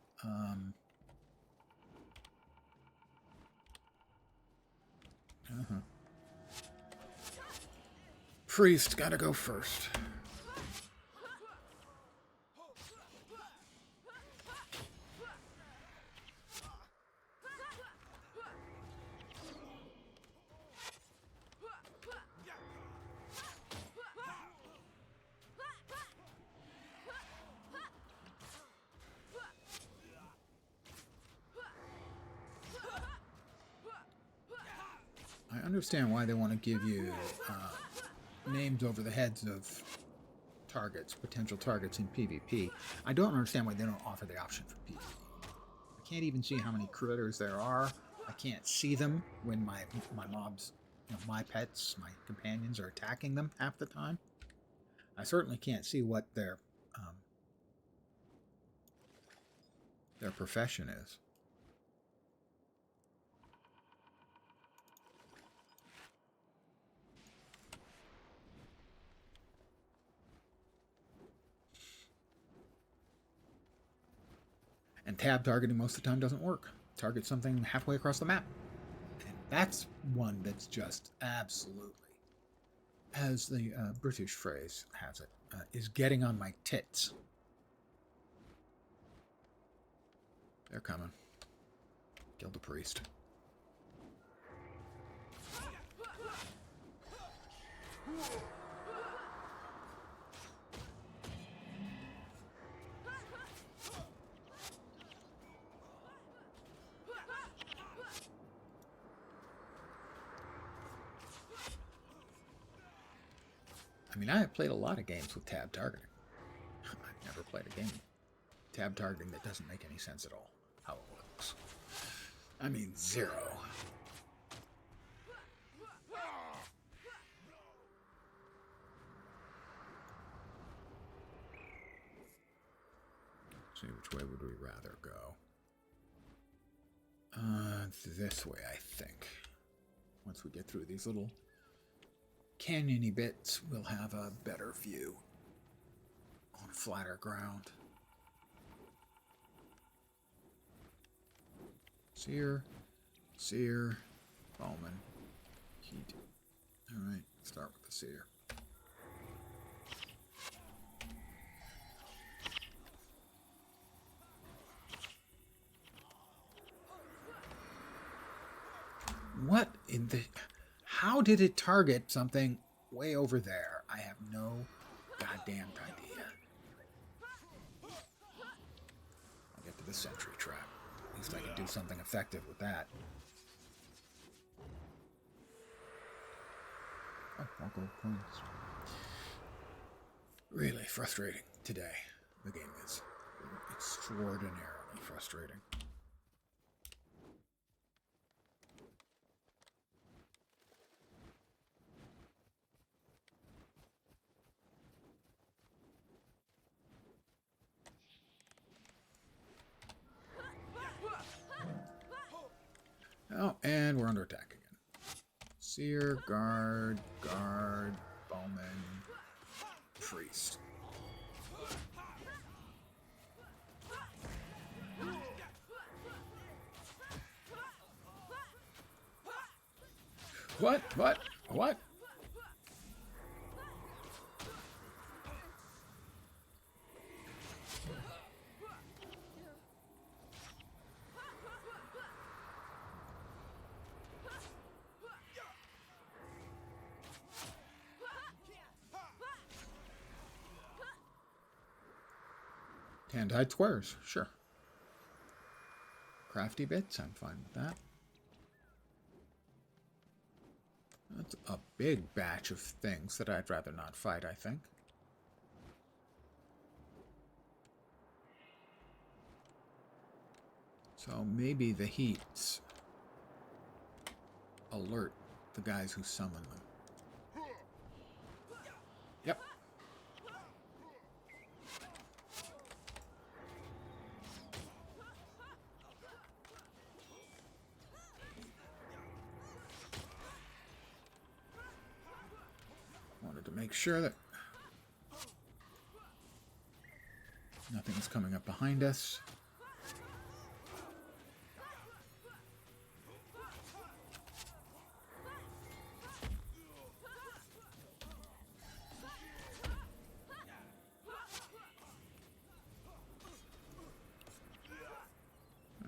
Priest, gotta go first. I understand why they want to give you names over the heads of targets, potential targets in PvP. I don't understand why they don't offer the option for PvP. I can't even see how many critters there are. I can't see them when my mobs, my pets, my companions are attacking them half the time. I certainly can't see what their profession is. And tab targeting most of the time doesn't work. Target something halfway across the map. And that's one that's just absolutely, as the British phrase has it, is getting on my tits. They're coming. Kill the priest. I mean, I have played a lot of games with tab targeting. I've never played a game with tab targeting that doesn't make any sense at all, how it works. I mean, zero. way would we rather go? This way, I think. Once we get through these little canyony bits, we'll have a better view on flatter ground. Seer, Bowman, Heat. Alright, start with the Seer. What in the... How did it target something way over there? I have no goddamn idea. I'll get to the sentry trap. At least I can do something effective with that. Oh, more gold coins. Really frustrating today. The game is extraordinarily frustrating. Oh, and we're under attack again. Seer, guard, bowman, priest. What? Hand-hide squares, sure. Crafty bits, I'm fine with that. That's a big batch of things that I'd rather not fight, I think. So maybe the heats alert the guys who summon them. Yep. Wanted to make sure that nothing's coming up behind us.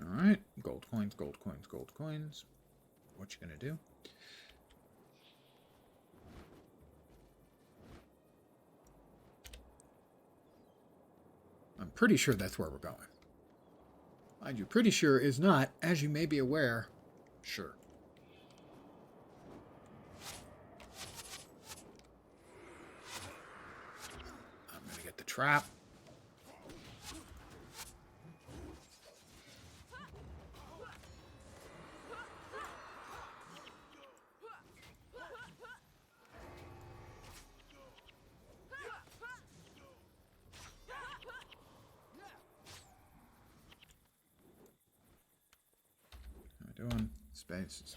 Alright, gold coins. What you gonna do? I'm pretty sure that's where we're going. Mind you, pretty sure is not, as you may be aware, sure. I'm gonna get the trap. Doing spaces.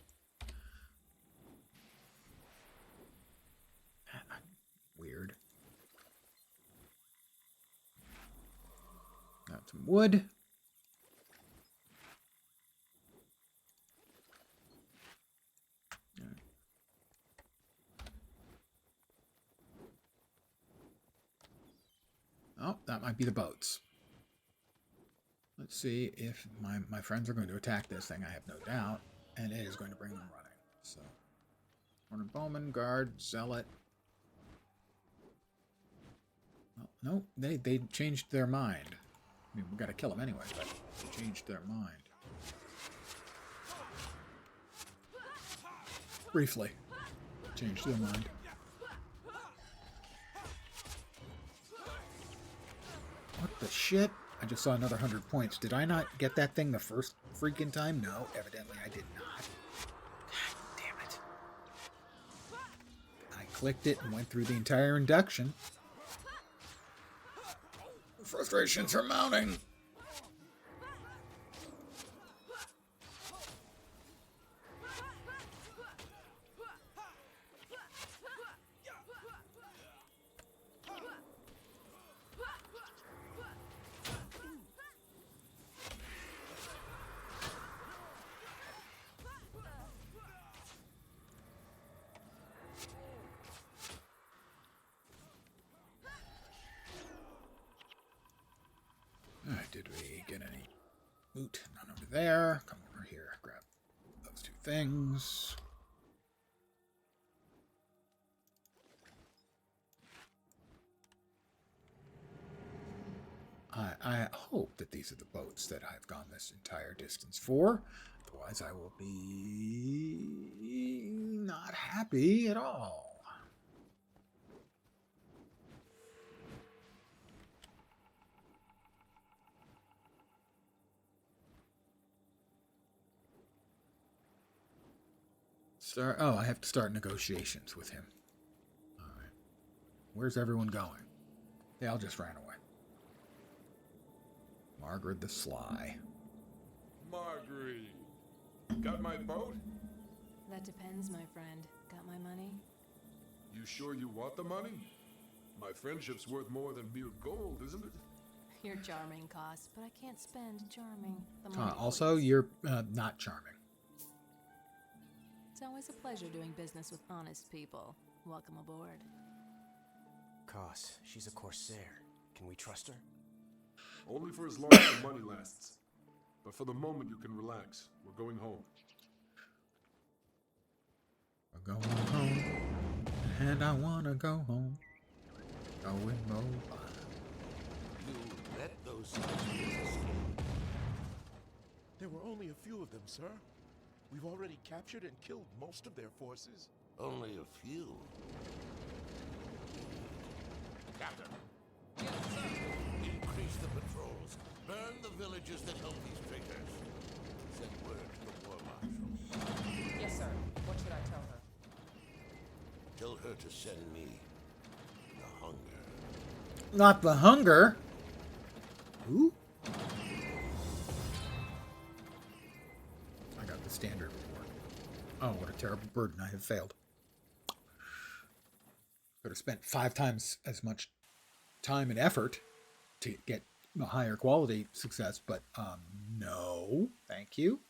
Weird. Got some wood. Oh, that might be the boats. Let's see if my friends are going to attack this thing. I have no doubt. And it is going to bring them running. So, Warner Bowman, guard, zealot. Oh, no, they changed their mind. I mean, we got to kill them anyway, but they changed their mind. Briefly. Changed their mind. What the shit? I just saw another 100 points. Did I not get that thing the first freaking time? No, evidently I did not. God damn it. I clicked it and went through the entire induction. The frustrations are mounting. there. Come over here. Grab those two things. I hope that these are the boats that I've gone this entire distance for. Otherwise, I will be not happy at all. I have to start negotiations with him. All right. Where's everyone going? They all just ran away. Margaret the Sly. Marguerite, got my boat? That depends, my friend. Got my money? You sure you want the money? My friendship's worth more than mere gold, isn't it? You're charming, Koss, but I can't spend charming. The money, Also, please. you're not charming. It's always a pleasure doing business with honest people. Welcome aboard. Koss, she's a Corsair. Can we trust her? Only for as long as the money lasts. But for the moment, you can relax. We're going home. We're going home, and I wanna go home. Going mobile. You let those Sunspears escape. There were only a few of them, sir. We've already captured and killed most of their forces. Only a few. Captain. Yes, sir. Increase the patrols. Burn the villages that help these traitors. Send word to the War Marshal. Yes, sir. What should I tell her? Tell her to send me the hunger. Not the hunger. Who? I got the standard report. Oh, what a terrible burden I have failed. Could have spent 5 times as much time and effort to get a higher quality success, but no, thank you.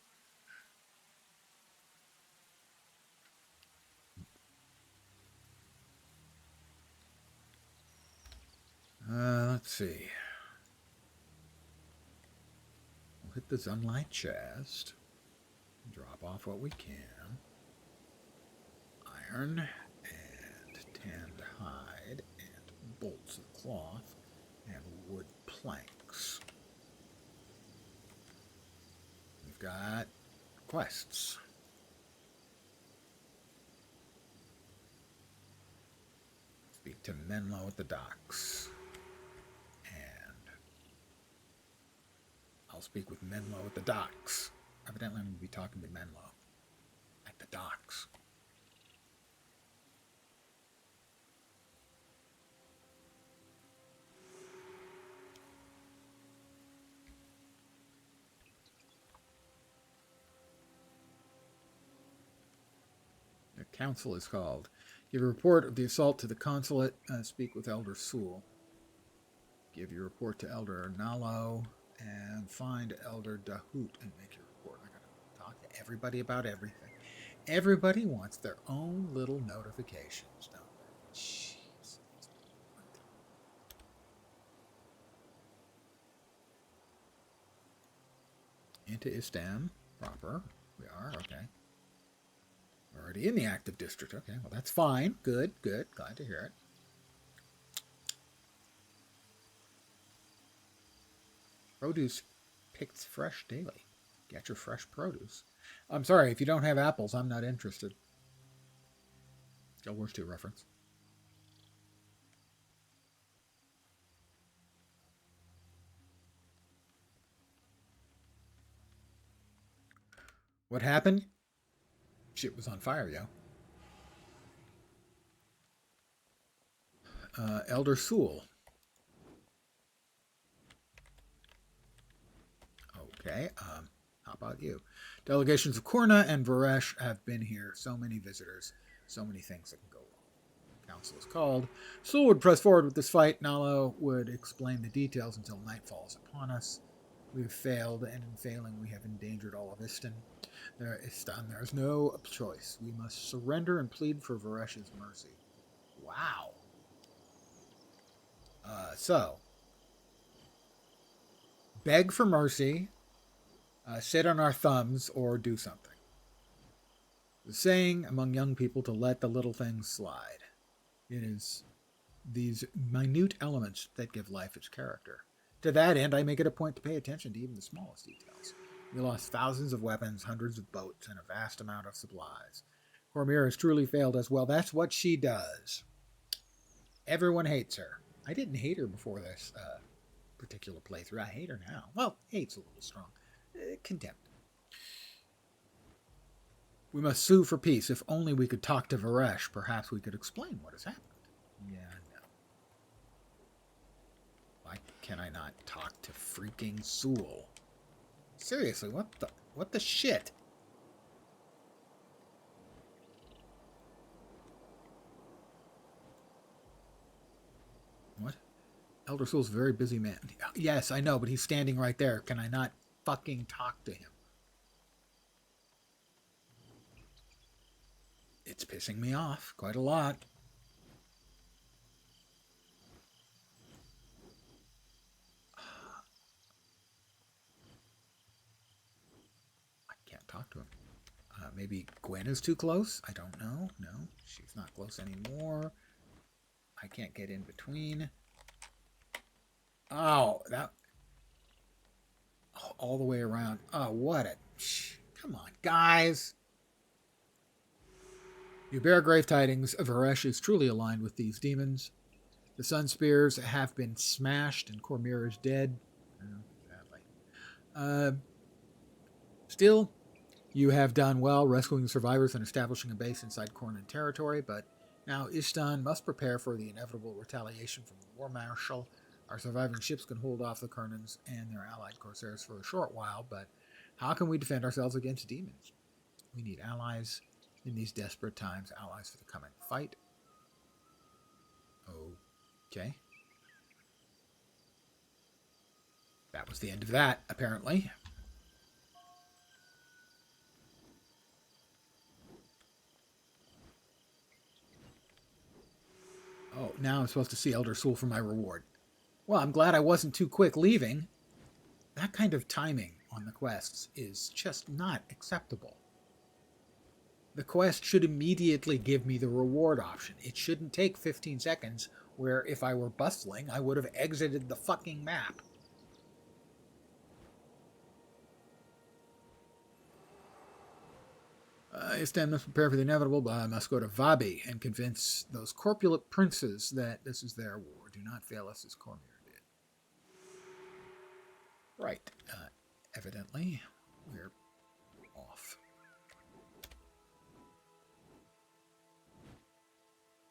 Let's see. We'll hit the Sunlight chest. Drop off what we can. Iron and tanned hide and bolts of cloth and wood planks. We've got quests. Speak to Menlo at the docks. And I'll speak with Menlo at the docks. Evidently I'm going to be talking to Menlo at the docks. The council is called. Give a report of the assault to the consulate. Speak with Elder Sewell. Give your report to Elder Nalo. And find Elder Dahoot and make your report. I gotta talk to everybody about everything. Everybody wants their own little notifications, don't they? Jeez. Into Istam proper. We are, okay. Already in the active district. Okay, well that's fine. Good, good. Glad to hear it. Produce picked fresh daily. Get your fresh produce. I'm sorry, if you don't have apples, I'm not interested. Guild Wars 2 reference. What happened? Shit was on fire, yo. Elder Sewell. Okay, how about you? Delegations of Korna and Varesh have been here. So many visitors, so many things that can go wrong. Council is called. Sewell would press forward with this fight. Nalo would explain the details until night falls upon us. We've failed, and in failing, we have endangered all of Istan. There is no choice. We must surrender and plead for Varesh's mercy. Wow. So, beg for mercy, sit on our thumbs or do something. The saying among young people to let the little things slide. It is these minute elements that give life its character. To that end, I make it a point to pay attention to even the smallest details. We lost thousands of weapons, hundreds of boats, and a vast amount of supplies. Cormyr has truly failed us. Well, that's what she does. Everyone hates her. I didn't hate her before this particular playthrough. I hate her now. Well, hate's a little strong. Contempt. We must sue for peace. If only we could talk to Varesh, perhaps we could explain what has happened. Yeah, no. Why can I not talk to freaking Sewell? Seriously, what the shit? What? Elder Sewell's a very busy man. Yes, I know, but he's standing right there. Can I not fucking talk to him? It's pissing me off quite a lot. I can't talk to him. Maybe Gwen is too close? I don't know. No, she's not close anymore. I can't get in between. Oh, that... Oh, all the way around. Oh, what a... Come on, guys. You bear grave tidings. Varesh is truly aligned with these demons. The Sunspears have been smashed and Cormyr is dead. Sadly. Still, you have done well rescuing the survivors and establishing a base inside Cornan territory, but now Ishtan must prepare for the inevitable retaliation from the War Marshal. Our surviving ships can hold off the Kernans and their allied corsairs for a short while, but how can we defend ourselves against demons? We need allies in these desperate times, allies for the coming fight. Okay. That was the end of that, apparently. Oh, now I'm supposed to see Elder Sewell for my reward. Well, I'm glad I wasn't too quick leaving. That kind of timing on the quests is just not acceptable. The quest should immediately give me the reward option. It shouldn't take 15 seconds, where if I were bustling, I would have exited the fucking map. Istan must prepare for the inevitable, but I must go to Vabi and convince those corpulent princes that this is their war. Do not fail us as Cormyr did. Right. Evidently, we're off.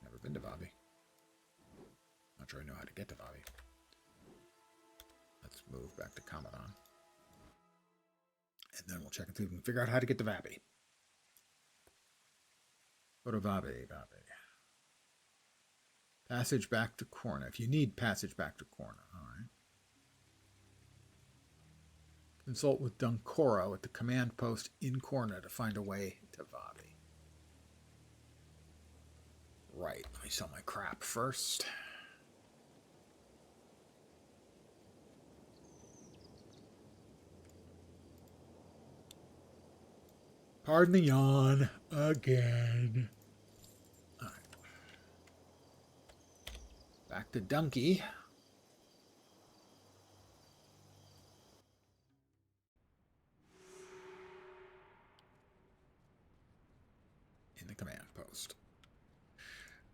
Never been to Vabi. Not sure I know how to get to Vabi. Let's move back to Commandant. And then we'll check and see if we can figure out how to get to Vabi. Go to Vabi. Passage back to Korna. If you need passage back to Korna, all right. Consult with Dunkoro at the command post in Korna to find a way to Vabi. Right, let me sell my crap first. Pardon the yawn again. All right. Back to Dunky. In the command post.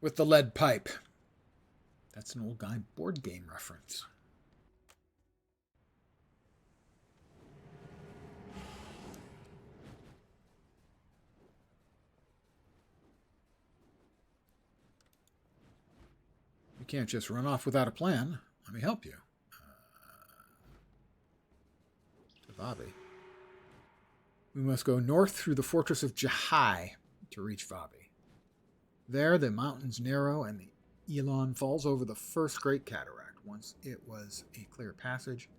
With the lead pipe. That's an old guy board game reference. You can't just run off without a plan. Let me help you. To Vabi. We must go north through the fortress of Jahai to reach Vabi. There, the mountains narrow and the Elon falls over the first great cataract. Once it was a clear passage,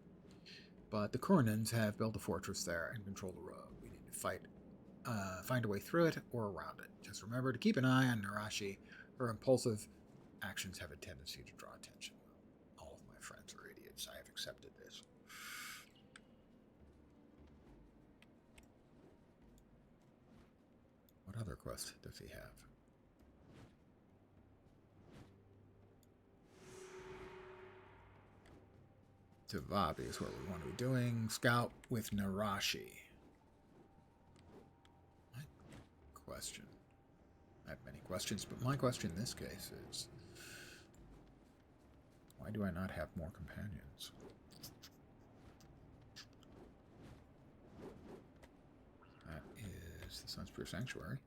but the Kurnans have built a fortress there and control the road. We need to find a way through it or around it. Just remember to keep an eye on Narashi. Her impulsive actions have a tendency to draw attention. All of my friends are idiots. I have accepted this. What other quest does he have? Tavabi is what we want to be doing. Scout with Narashi. My question. I have many questions, but my question in this case is, why do I not have more companions? That is the Sunspear Sanctuary.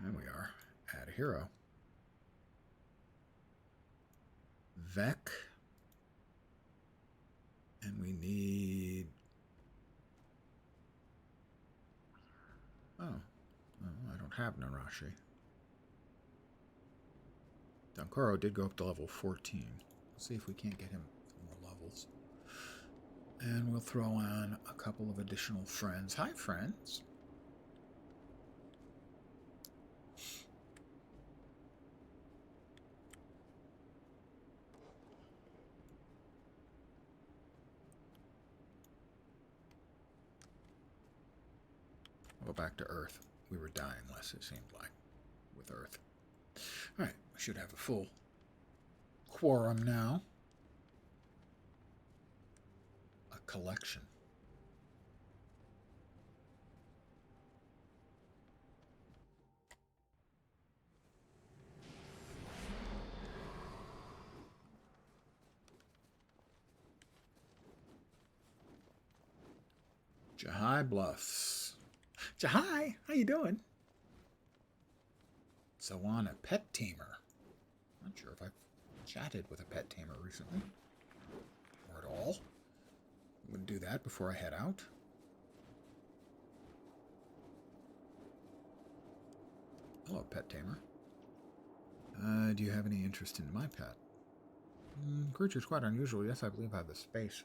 And we are. Add a hero. Vec. And we need... Oh. I don't have Narashi. Dankoro did go up to level 14. Let's see if we can't get him some more levels. And we'll throw on a couple of additional friends. Hi, friends. We'll go back to Earth. We were dying less, it seemed like, with Earth. Alright, we should have a full quorum now. A collection. Jahai Bluffs. Jahai, how you doing? Sawana Pet Tamer. Not sure if I've chatted with a pet tamer recently. Or at all. Would do that before I head out. Hello, pet tamer. Do you have any interest in my pet? Creature's quite unusual. Yes, I believe I have the space.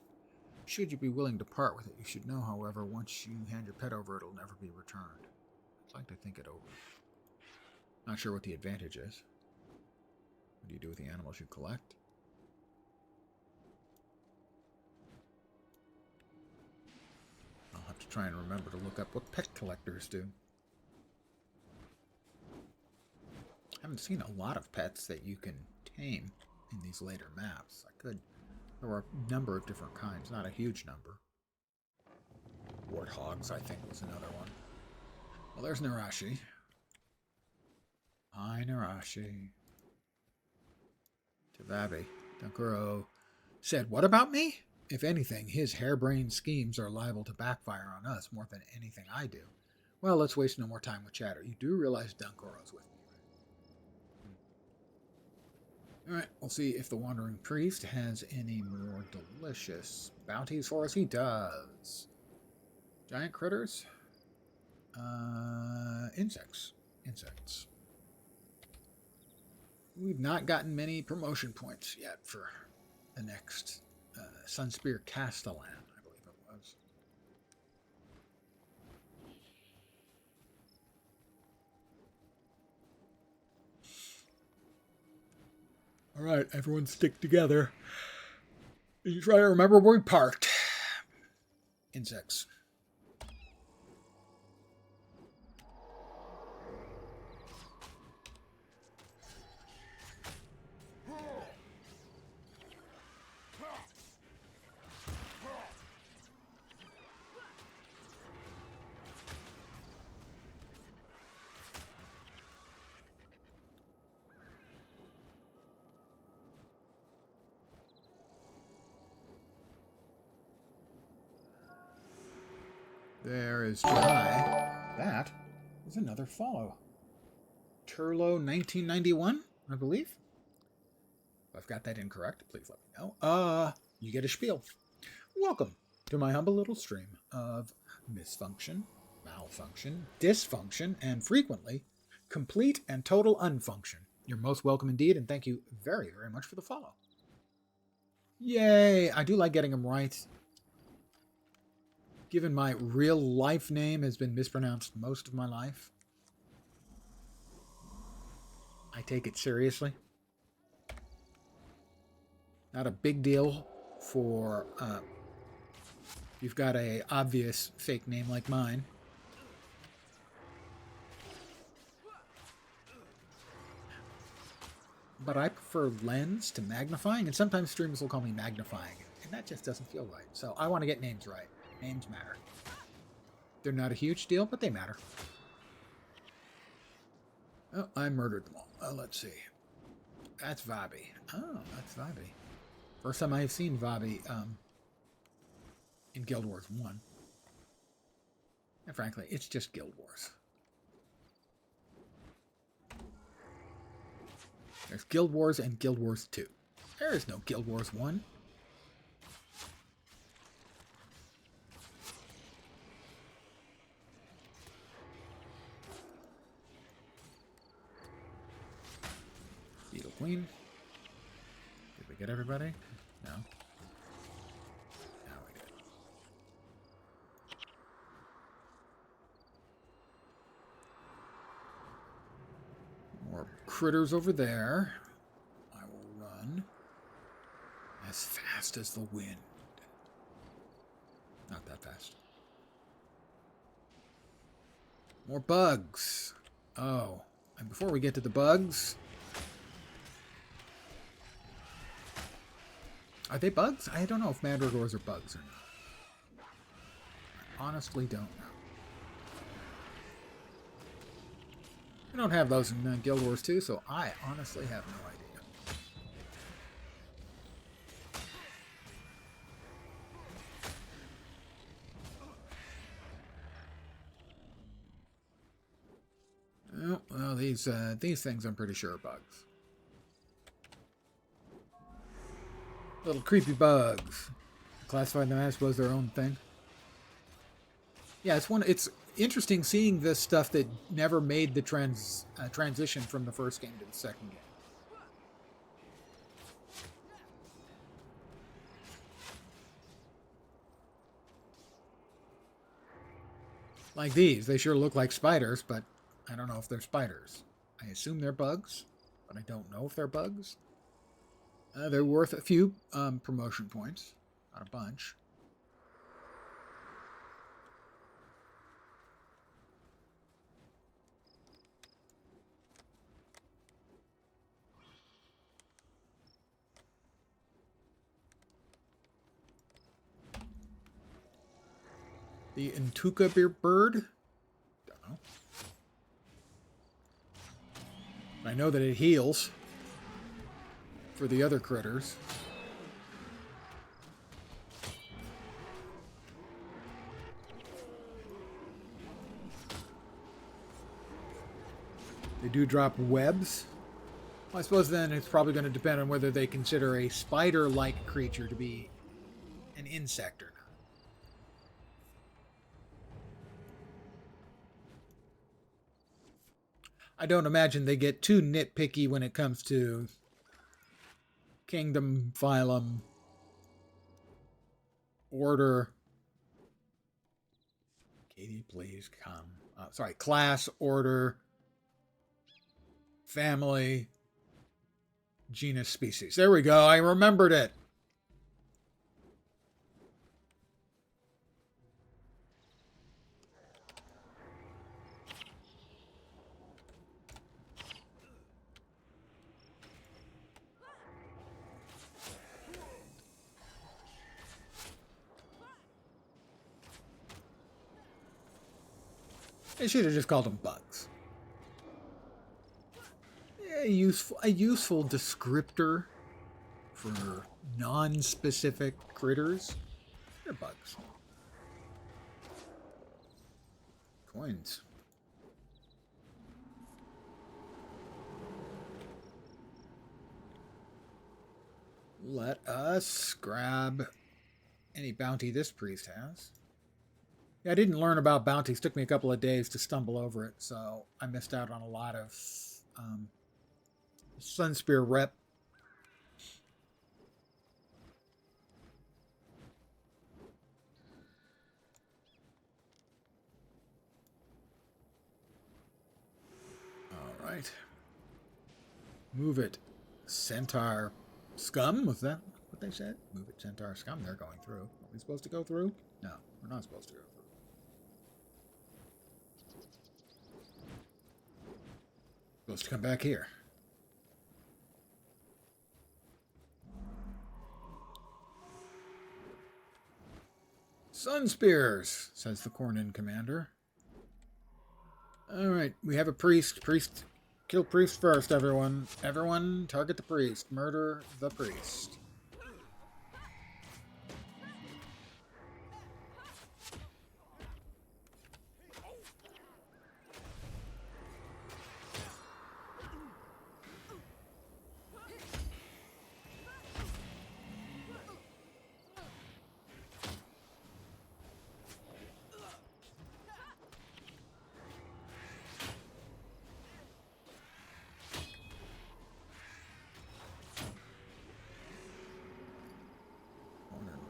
Should you be willing to part with it, you should know, however, once you hand your pet over, it'll never be returned. I'd like to think it over. Not sure what the advantage is. What do you do with the animals you collect? I'll have to try and remember to look up what pet collectors do. I haven't seen a lot of pets that you can tame in these later maps. There were a number of different kinds, not a huge number. Warthogs, I think, was another one. Well, there's Narashi. Hi, Narashi. Tavabi. Dankuro said, what about me? If anything, his harebrained schemes are liable to backfire on us more than anything I do. Well, let's waste no more time with chatter. You do realize Dankuro's with me, right? Alright, we'll see if the Wandering Priest has any more delicious bounties for us. He does. Giant critters? Insects. Insects. We've not gotten many promotion points yet for the next Sunspear Castellan, I believe it was. Alright, everyone stick together. You try to remember where we parked. Insects. There is July. That is another follow. Turlo 1991, I believe. If I've got that incorrect, please let me know. You get a spiel. Welcome to my humble little stream of misfunction, malfunction, dysfunction, and frequently complete and total unfunction. You're most welcome indeed, and thank you very, very much for the follow. Yay! I do like getting them right. Given my real life name has been mispronounced most of my life, I take it seriously. Not a big deal for if you've got a obvious fake name like mine. but I prefer lens to magnifying, and sometimes streamers will call me magnifying, and that just doesn't feel right. So I want to get names right. Names matter. They're not a huge deal, but they matter. Oh, I murdered them all. Let's see. That's Vabi. Oh, that's Vabi. First time I've seen Vabi in Guild Wars 1. And frankly, it's just Guild Wars. There's Guild Wars and Guild Wars 2. There is no Guild Wars 1. Beetle Queen. Did we get everybody? No. No, we did. More critters over there. I will run as fast as the wind. Not that fast. More bugs. Oh, and before we get to the bugs... Are they bugs? I don't know if mandragores are bugs or not. I honestly don't know. I don't have those in Guild Wars 2, so I honestly have no idea. Oh, well, these things I'm pretty sure are bugs. Little creepy bugs. Classified them, I suppose, their own thing. Yeah, it's interesting seeing this stuff that never made the transition from the first game to the second game. Like these, they sure look like spiders, but I don't know if they're spiders. I assume they're bugs, but I don't know if they're bugs. They're worth a few promotion points, not a bunch. The Intuka bird? Don't know. I know that it heals for the other critters. They do drop webs. Well, I suppose then it's probably going to depend on whether they consider a spider-like creature to be an insect or not. I don't imagine they get too nitpicky when it comes to kingdom, phylum, order. Katie, please come. Sorry, class, order, family, genus, species. There we go. I remembered it. They should have just called them bugs. A useful descriptor for non-specific critters. They're bugs. Coins. Let us grab any bounty this priest has. Yeah, I didn't learn about bounties. It took me a couple of days to stumble over it, so I missed out on a lot of Sunspear rep. All right. Move it, Centaur scum. Was that what they said? Move it, Centaur scum. They're going through. Are we supposed to go through? No, we're not supposed to go through. Supposed to come back here. Sunspears, says the Cornin commander. Alright, we have a priest. Priest. Kill priest first, everyone. Everyone, target the priest. Murder the priest.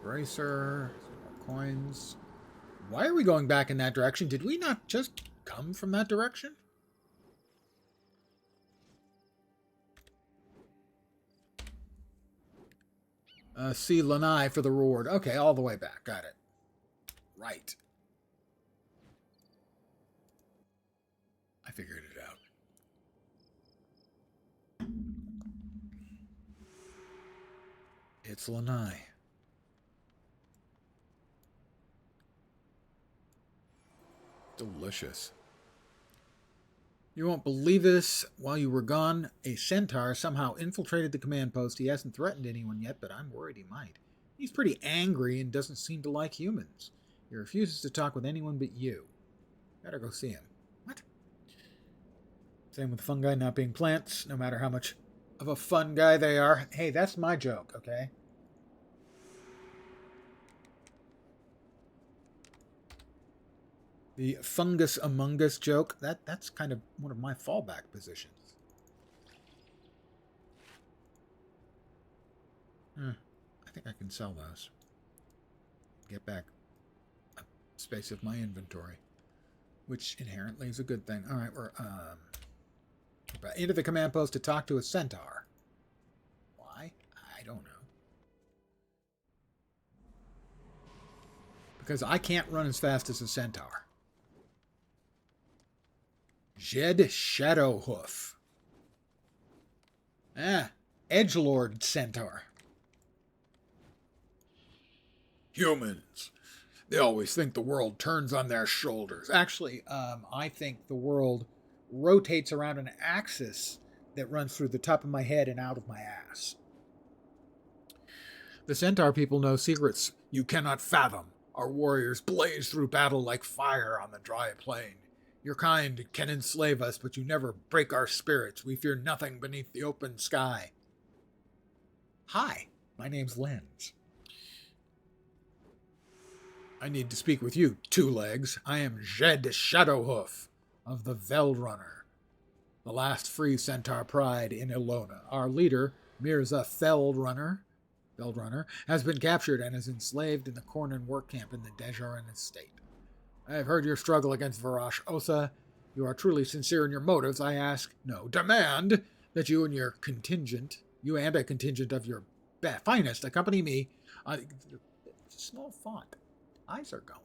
Bracer, more coins. Why are we going back in that direction? Did we not just come from that direction? See Lanai for the reward. Okay, all the way back. Got it. Right. I figured it out. It's Lanai. Delicious. You won't believe this. While you were gone, a centaur somehow infiltrated the command post. He hasn't threatened anyone yet, but I'm worried he might. He's pretty angry and doesn't seem to like humans. He refuses to talk with anyone but you. Better go see him. What? Same with fungi not being plants, no matter how much of a fun guy they are. Hey, that's my joke, okay? The fungus among us joke, that's kind of one of my fallback positions. I think I can sell those. Get back a space of my inventory, which inherently is a good thing. All right, we're into the command post to talk to a centaur. Why? I don't know. Because I can't run as fast as a centaur. Jed Shadowhoof. Edgelord Centaur. Humans. They always think the world turns on their shoulders. Actually, I think the world rotates around an axis that runs through the top of my head and out of my ass. The Centaur people know secrets you cannot fathom. Our warriors blaze through battle like fire on the dry plain. Your kind can enslave us, but you never break our spirits. We fear nothing beneath the open sky. Hi, my name's Lens. I need to speak with you, Two Legs. I am Jed Shadowhoof of the Veldrunner, the last free centaur pride in Ilona. Our leader, Mirza Veldrunner, has been captured and is enslaved in the Cornin work camp in the Dejarin estate. I have heard your struggle against Varash Osa. You are truly sincere in your motives. I ask, no, demand that you and a contingent of your finest accompany me. Small font. Eyes are going.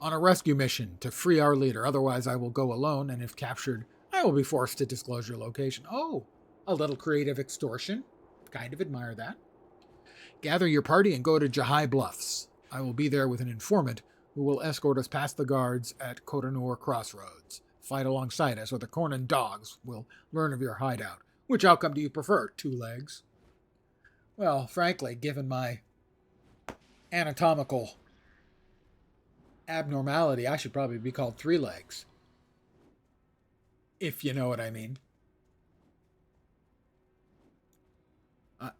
On a rescue mission to free our leader. Otherwise, I will go alone, and if captured, I will be forced to disclose your location. Oh, a little creative extortion. Kind of admire that. Gather your party and go to Jahai Bluffs. I will be there with an informant who will escort us past the guards at Kotanur Crossroads. Fight alongside us, or the Cornin dogs will learn of your hideout. Which outcome do you prefer, Two Legs? Well, frankly, given my anatomical abnormality, I should probably be called Three Legs. If you know what I mean.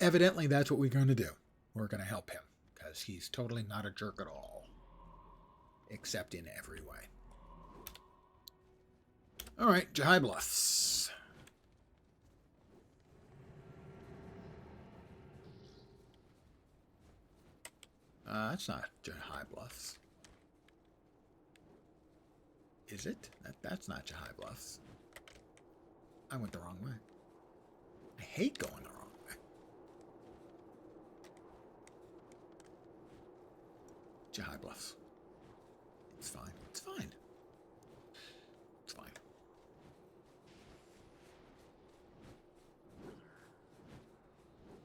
Evidently, that's what we're going to do. We're going to help him, because he's totally not a jerk at all. Except in every way. All right, Jahai Bluffs. That's not Jahai Bluffs. Is it? That's not Jahai Bluffs. I went the wrong way. I hate going the wrong way. Jahai Bluffs. It's fine. It's fine. It's fine.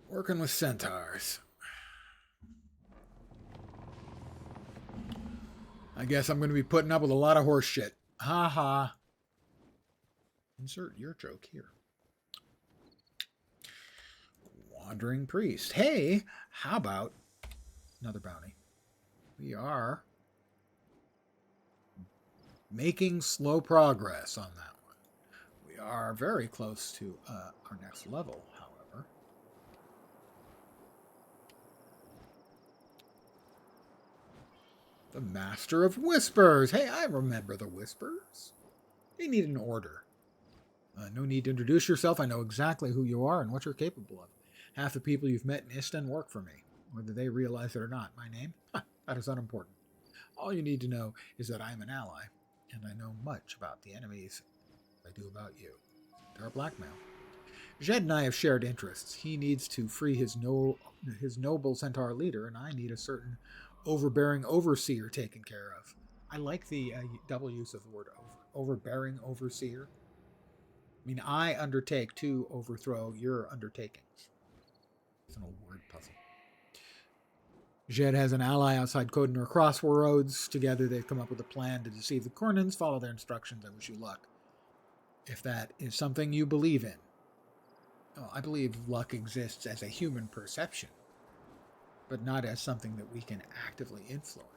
Working with centaurs. I guess I'm going to be putting up with a lot of horse shit. Ha ha. Insert your joke here. Wandering priest. Hey, how about another bounty? We are making slow progress on that one. We are very close to our next level, however. The Master of Whispers. Hey, I remember the Whispers. They need an order. No need to introduce yourself. I know exactly who you are and what you're capable of. Half the people you've met in Isten work for me, whether they realize it or not. My name? That is unimportant. All you need to know is that I am an ally, and I know much about the enemies I do about you. They're blackmail. Jed and I have shared interests. He needs to free his noble centaur leader, and I need a certain overbearing overseer taken care of. I like the double use of the word overbearing overseer. I mean, I undertake to overthrow your undertakings. It's an old word puzzle. Jed has an ally outside Codenor Crossroads. Together they've come up with a plan to deceive the Cornins. Follow their instructions. I wish you luck. If that is something you believe in. Oh, I believe luck exists as a human perception, but not as something that we can actively influence.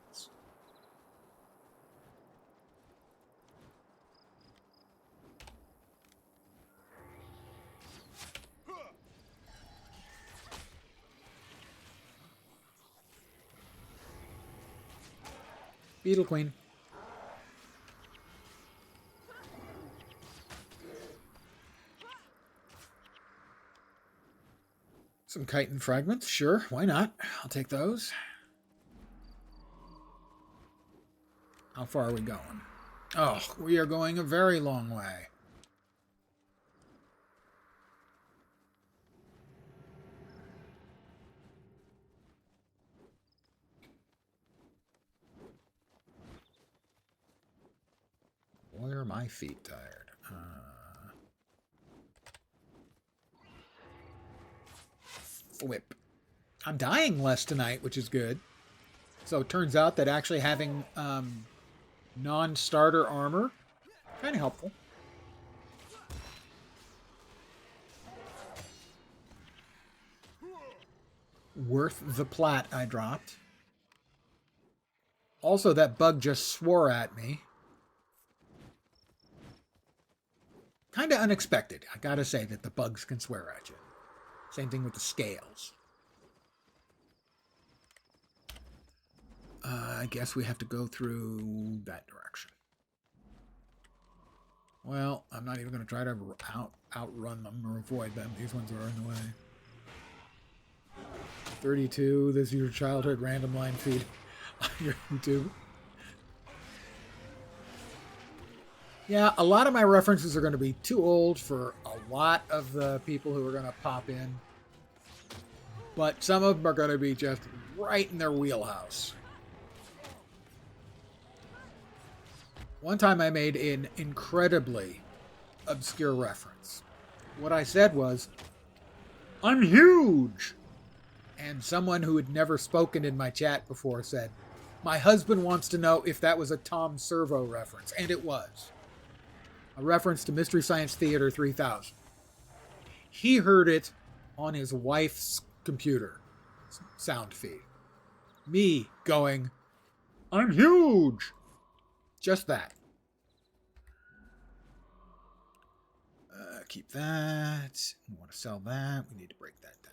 Beetle Queen. Some chitin fragments, sure, why not? I'll take those. How far are we going? Oh, we are going a very long way. Boy, are my feet tired. Whip. I'm dying less tonight, which is good. So it turns out that actually having non-starter armor, kind of helpful. Worth the plat I dropped. Also, that bug just swore at me. Kind of unexpected. I gotta say that the bugs can swear at you. Same thing with the scales. I guess we have to go through that direction. Well, I'm not even going to try to outrun them or avoid them. These ones are in the way. 32, this is your childhood random line feed on your YouTube. Yeah, a lot of my references are going to be too old for a lot of the people who are going to pop in. But some of them are going to be just right in their wheelhouse. One time I made an incredibly obscure reference. What I said was, I'm huge! And someone who had never spoken in my chat before said, my husband wants to know if that was a Tom Servo reference. And it was. A reference to Mystery Science Theater 3000. He heard it on his wife's computer sound feed. Me going, I'm huge! Just that. Keep that. We want to sell that. We need to break that down.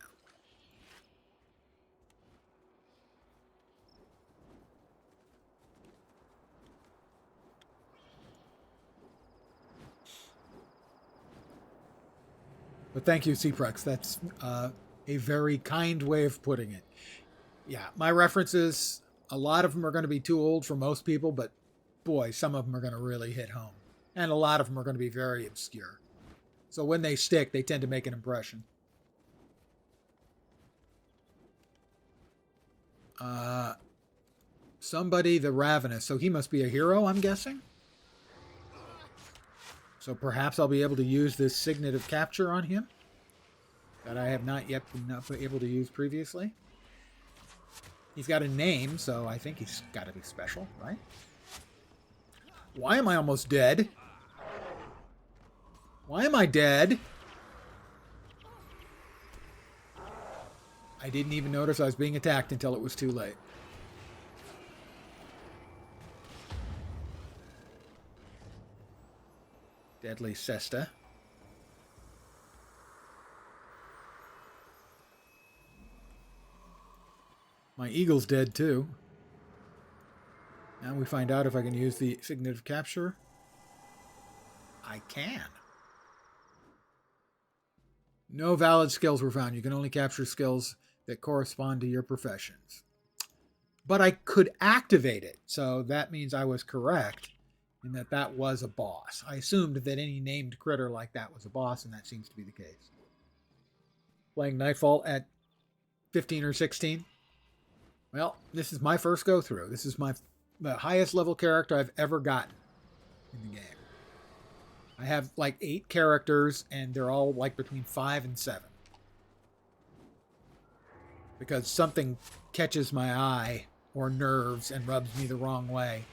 But thank you, Cprex. That's a very kind way of putting it. Yeah, my references, a lot of them are going to be too old for most people, but boy, some of them are going to really hit home. And a lot of them are going to be very obscure. So when they stick, they tend to make an impression. Somebody the Ravenous. So he must be a hero, I'm guessing? So perhaps I'll be able to use this Signet of Capture on him that I have not yet been able to use previously. He's got a name, so I think he's got to be special, right? Why am I almost dead? Why am I dead? I didn't even notice I was being attacked until it was too late. Deadly Cesta. My eagle's dead too. Now we find out if I can use the Signet of Capture. I can. No valid skills were found. You can only capture skills that correspond to your professions. But I could activate it, so that means I was correct in that that was a boss. I assumed that any named critter like that was a boss, and that seems to be the case. Playing Nightfall at 15 or 16. Well, this is my first go-through. This is the highest level character I've ever gotten in the game. I have like 8 characters, and they're all like between 5 and 7. Because something catches my eye or nerves and rubs me the wrong way.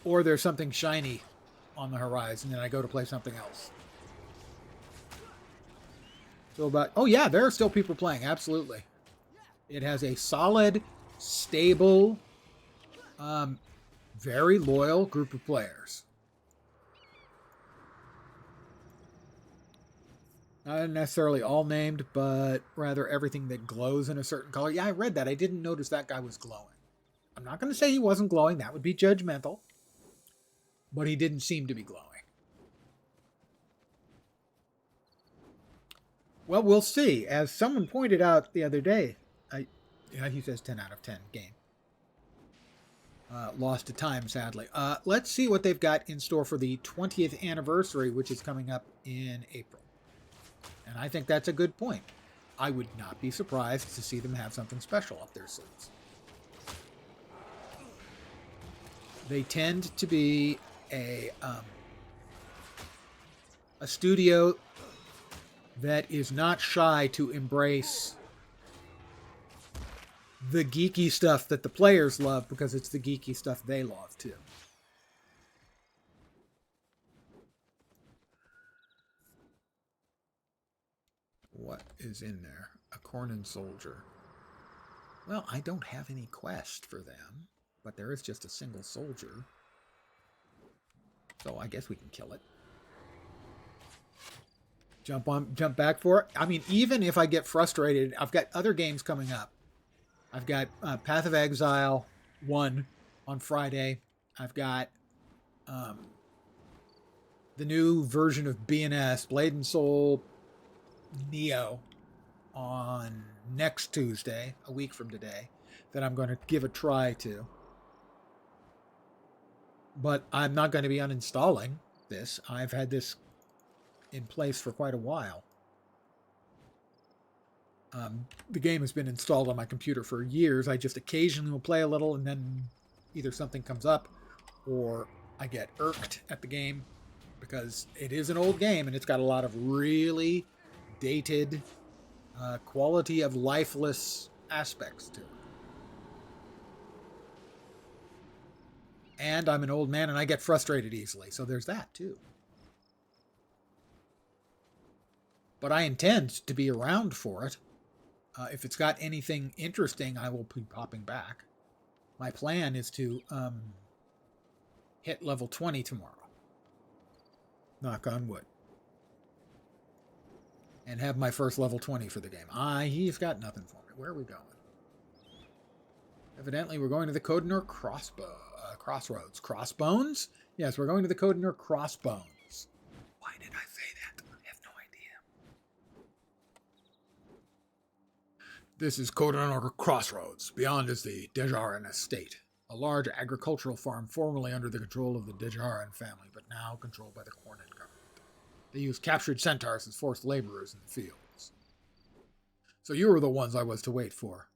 Or there's something shiny on the horizon, and I go to play something else. So oh yeah, there are still people playing, absolutely. It has a solid, stable, very loyal group of players. Not necessarily all named, but rather everything that glows in a certain color. Yeah, I read that. I didn't notice that guy was glowing. I'm not going to say he wasn't glowing. That would be judgmental. But he didn't seem to be glowing. Well, we'll see. As someone pointed out the other day, he says 10 out of 10 game. Lost to time, sadly. Let's see what they've got in store for the 20th anniversary, which is coming up in April. And I think that's a good point. I would not be surprised to see them have something special up their sleeves. They tend to be a studio that is not shy to embrace the geeky stuff that the players love because it's the geeky stuff they love too. What is in there? A Cornin soldier. Well, I don't have any quest for them, but there is just a single soldier. So I guess we can kill it. Jump back for it. I mean, even if I get frustrated, I've got other games coming up. I've got Path of Exile 1 on Friday. I've got the new version of BNS, Blade and Soul Neo, on next Tuesday, a week from today, that I'm going to give a try to. But I'm not going to be uninstalling this. I've had this in place for quite a while. The game has been installed on my computer for years. I just occasionally will play a little, and then either something comes up or I get irked at the game because it is an old game and it's got a lot of really dated, quality of lifeless aspects to it. And I'm an old man and I get frustrated easily, so there's that too. But I intend to be around for it. If it's got anything interesting, I will be popping back. My plan is to hit level 20 tomorrow. Knock on wood. And have my first level 20 for the game. He's got nothing for me. Where are we going? Evidently, we're going to the Codenor Crossroads. Crossbones? Yes, we're going to the Codenor Crossbones. Why did I say that? I have no idea. This is Codenor Crossroads. Beyond is the Dejarin Estate, a large agricultural farm formerly under the control of the Dejarin family, but now controlled by the Cornin government. They use captured centaurs as forced laborers in the fields. So you were the ones I was to wait for.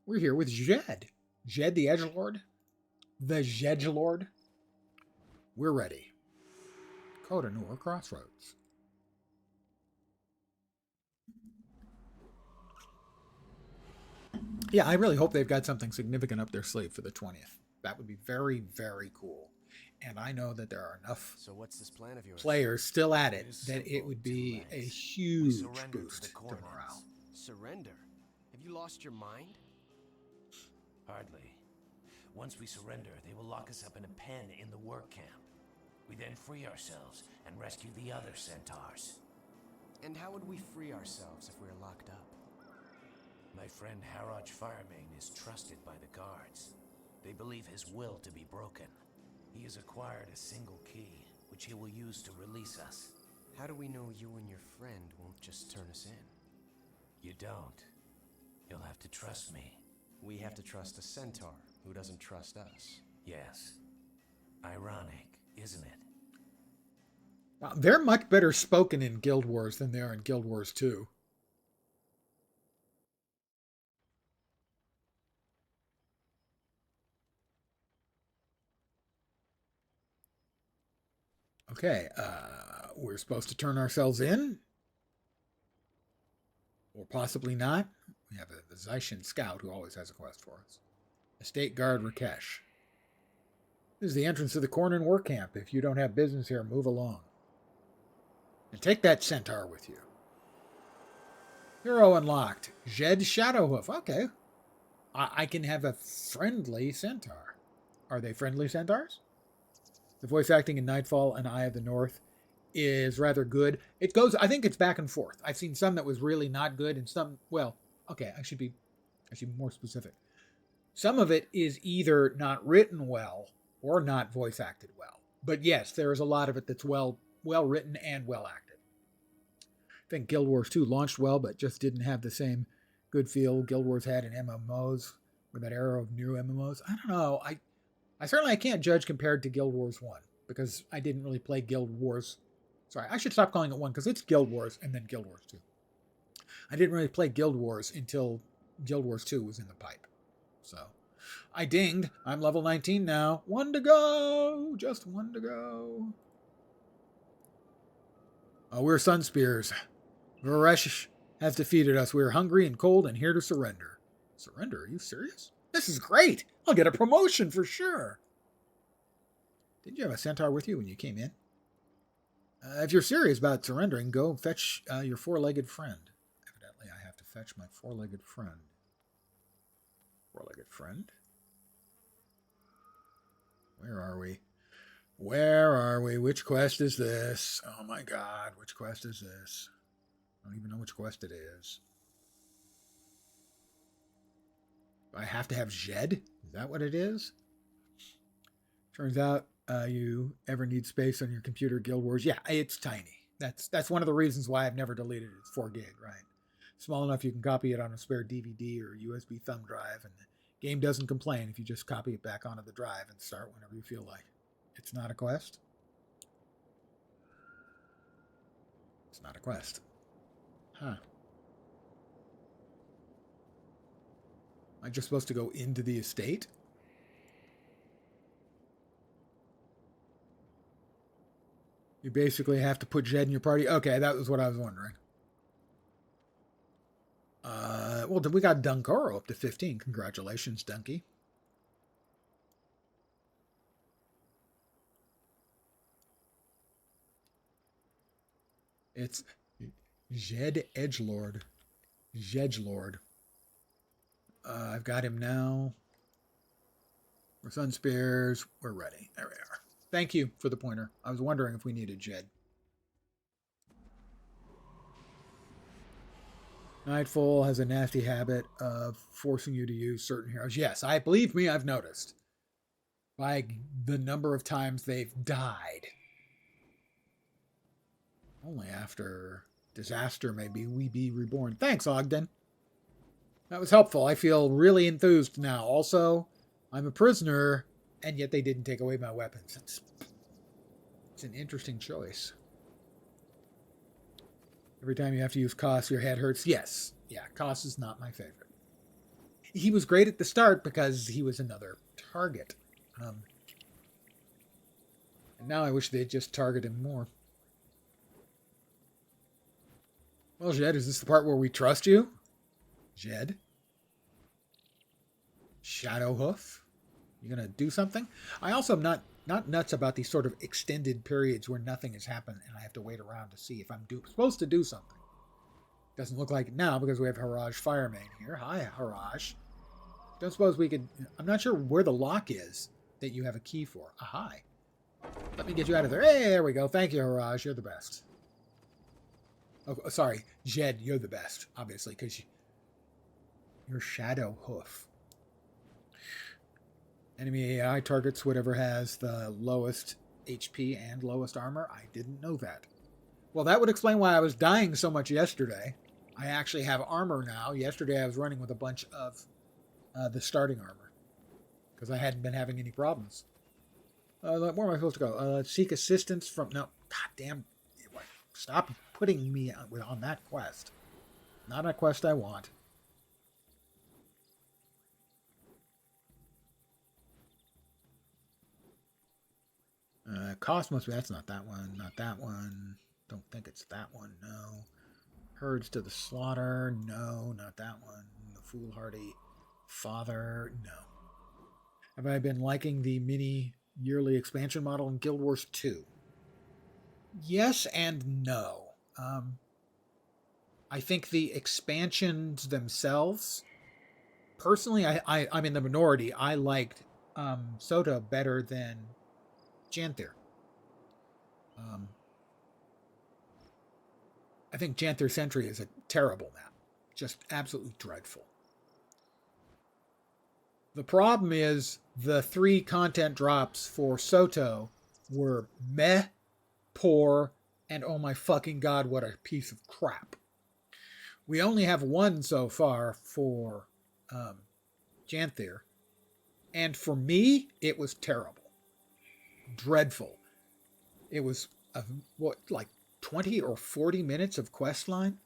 We're here with Jed. Jed the Edgelord? The Jedgelord? We're ready. Codenor Crossroads. Yeah, I really hope they've got something significant up their sleeve for the 20th. That would be very, very cool. And I know that there are enough So what's this plan of yours? players still at it It is that it simple, would be two a legs. huge We surrender boost to the to Cornins. morale. Surrender? Have you lost your mind? Hardly. Once we surrender, they will lock us up in a pen in the work camp. We then free ourselves and rescue the other centaurs. And how would we free ourselves if we were locked up? My friend Haraj Firebane is trusted by the guards. They believe his will to be broken. He has acquired a single key, which he will use to release us. How do we know you and your friend won't just turn us in? You don't. You'll have to trust me. We have to trust a centaur who doesn't trust us. Yes. Ironic, isn't it? Wow, they're much better spoken in Guild Wars than they are in Guild Wars 2. Okay, we're supposed to turn ourselves in? Or possibly not. We have the Zaishin Scout who always has a quest for us. Estate Guard Rakesh. This is the entrance to the Cornin work camp. If you don't have business here, move along. And take that centaur with you. Hero unlocked. Jed Shadowhoof. Okay. I can have a friendly centaur. Are they friendly centaurs? The voice acting in Nightfall and Eye of the North is rather good. It goes, I think it's back and forth. I've seen some that was really not good and some, well, okay, I should be more specific. Some of it is either not written well or not voice acted well. But yes, there is a lot of it that's well written and well acted. I think Guild Wars 2 launched well, but just didn't have the same good feel Guild Wars had in MMOs, or that era of new MMOs. I don't know. I certainly can't judge compared to Guild Wars 1, because I didn't really play Guild Wars. Sorry, I should stop calling it 1, because it's Guild Wars and then Guild Wars 2. I didn't really play Guild Wars until Guild Wars 2 was in the pipe. So, I dinged. I'm level 19 now. 1 to go! Just 1 to go. Oh, we're Sunspears. Varesh has defeated us. We are hungry and cold and here to surrender. Surrender? Are you serious? This is great! I'll get a promotion for sure. Did you have a centaur with you when you came in? If you're serious about surrendering, go fetch your four-legged friend. Evidently, I have to fetch my four-legged friend. Four-legged friend? Where are we? Where are we? Which quest is this? Oh my god, which quest is this? I don't even know which quest it is. Do I have to have Jed? Is that what it is? Turns out you ever need space on your computer, Guild Wars. Yeah, it's tiny. That's one of the reasons why I've never deleted it. It's 4 gig, right? Small enough you can copy it on a spare DVD or USB thumb drive, and the game doesn't complain if you just copy it back onto the drive and start whenever you feel like. It's not a quest. It's not a quest. Huh. Am I just supposed to go into the estate? You basically have to put Jed in your party. Okay, that was what I was wondering. Well, we got Dunkoro up to 15. Congratulations, Dunky. It's Jed Edgelord. Jedgelord. I've got him now. We're Sunspears. We're ready. There we are. Thank you for the pointer. I was wondering if we needed Jed. Nightfall has a nasty habit of forcing you to use certain heroes. Yes, believe me, I've noticed. By the number of times they've died. Only after disaster maybe we be reborn. Thanks, Ogden. That was helpful. I feel really enthused now. Also, I'm a prisoner, and yet they didn't take away my weapons. It's an interesting choice. Every time you have to use Koss, your head hurts. Yes. Yeah, Koss is not my favorite. He was great at the start because he was another target. And now I wish they'd just target him more. Well, Jed, is this the part where we trust you? Jed? Shadowhoof? You gonna do something? I also am not not nuts about these sort of extended periods where nothing has happened and I have to wait around to see if I'm supposed to do something. Doesn't look like it now because we have Haraj Firemane here. Hi, Haraj. Don't suppose we could... I'm not sure where the lock is that you have a key for. Ah, hi. Let me get you out of there. Hey, there we go. Thank you, Haraj. You're the best. Oh, sorry. Jed, you're the best, obviously, because you're Shadow Hoof. Enemy AI targets whatever has the lowest HP and lowest armor. I didn't know that. Well, that would explain why I was dying so much yesterday. I actually have armor now. Yesterday I was running with a bunch of the starting armor because I hadn't been having any problems. Where am I supposed to go? Seek assistance from... No, god damn. Stop putting me on that quest. Not a quest I want. Cost be... That's not that one. Not that one. Don't think it's that one. No. Herds to the slaughter. No, not that one. The foolhardy father. No. Have I been liking the mini yearly expansion model in Guild Wars 2? Yes and no. I think the expansions themselves, personally, I'm in the minority. I liked Sota better than Janther. I think Janther Sentry is a terrible map. Just absolutely dreadful. The problem is the 3 content drops for Soto were meh, poor, and oh my fucking god, what a piece of crap. We only have 1 so far for Janther. And for me, it was terrible. Dreadful. It was, like 20 or 40 minutes of quest line?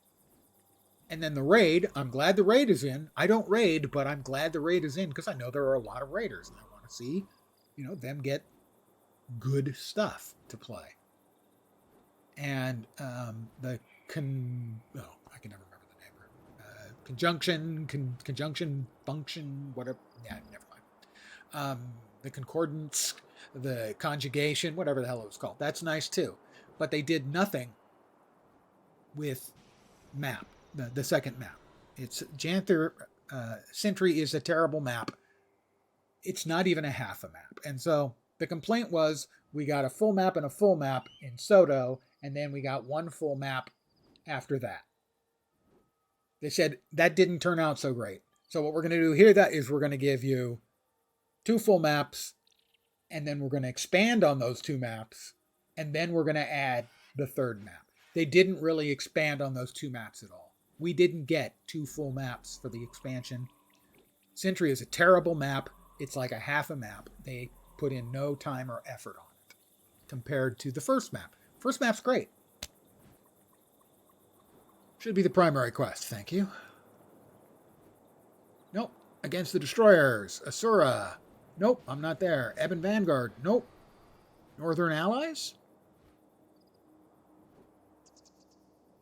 And then the raid, I'm glad the raid is in. I don't raid, but I'm glad the raid is in because I know there are a lot of raiders and I want to see, them get good stuff to play. And I can never remember the name. Conjunction, function, whatever. Yeah, never mind. The concordance, the conjugation, whatever the hell it was called. That's nice too. But they did nothing with map, the second map. It's Janther Sentry is a terrible map. It's not even a half a map. And so the complaint was we got a full map and a full map in Soto, and then we got 1 full map after that. They said that didn't turn out so great. So what we're going to do here is we're going to give you 2 full maps, and then we're going to expand on those 2 maps, and then we're going to add the 3rd map. They didn't really expand on those 2 maps at all. We didn't get 2 full maps for the expansion. Sentry is a terrible map. It's like a half a map. They put in no time or effort on it compared to the first map. First map's great. Should be the primary quest, thank you. Nope. Against the Destroyers. Asura. Nope, I'm not there. Ebon Vanguard. Nope. Northern Allies?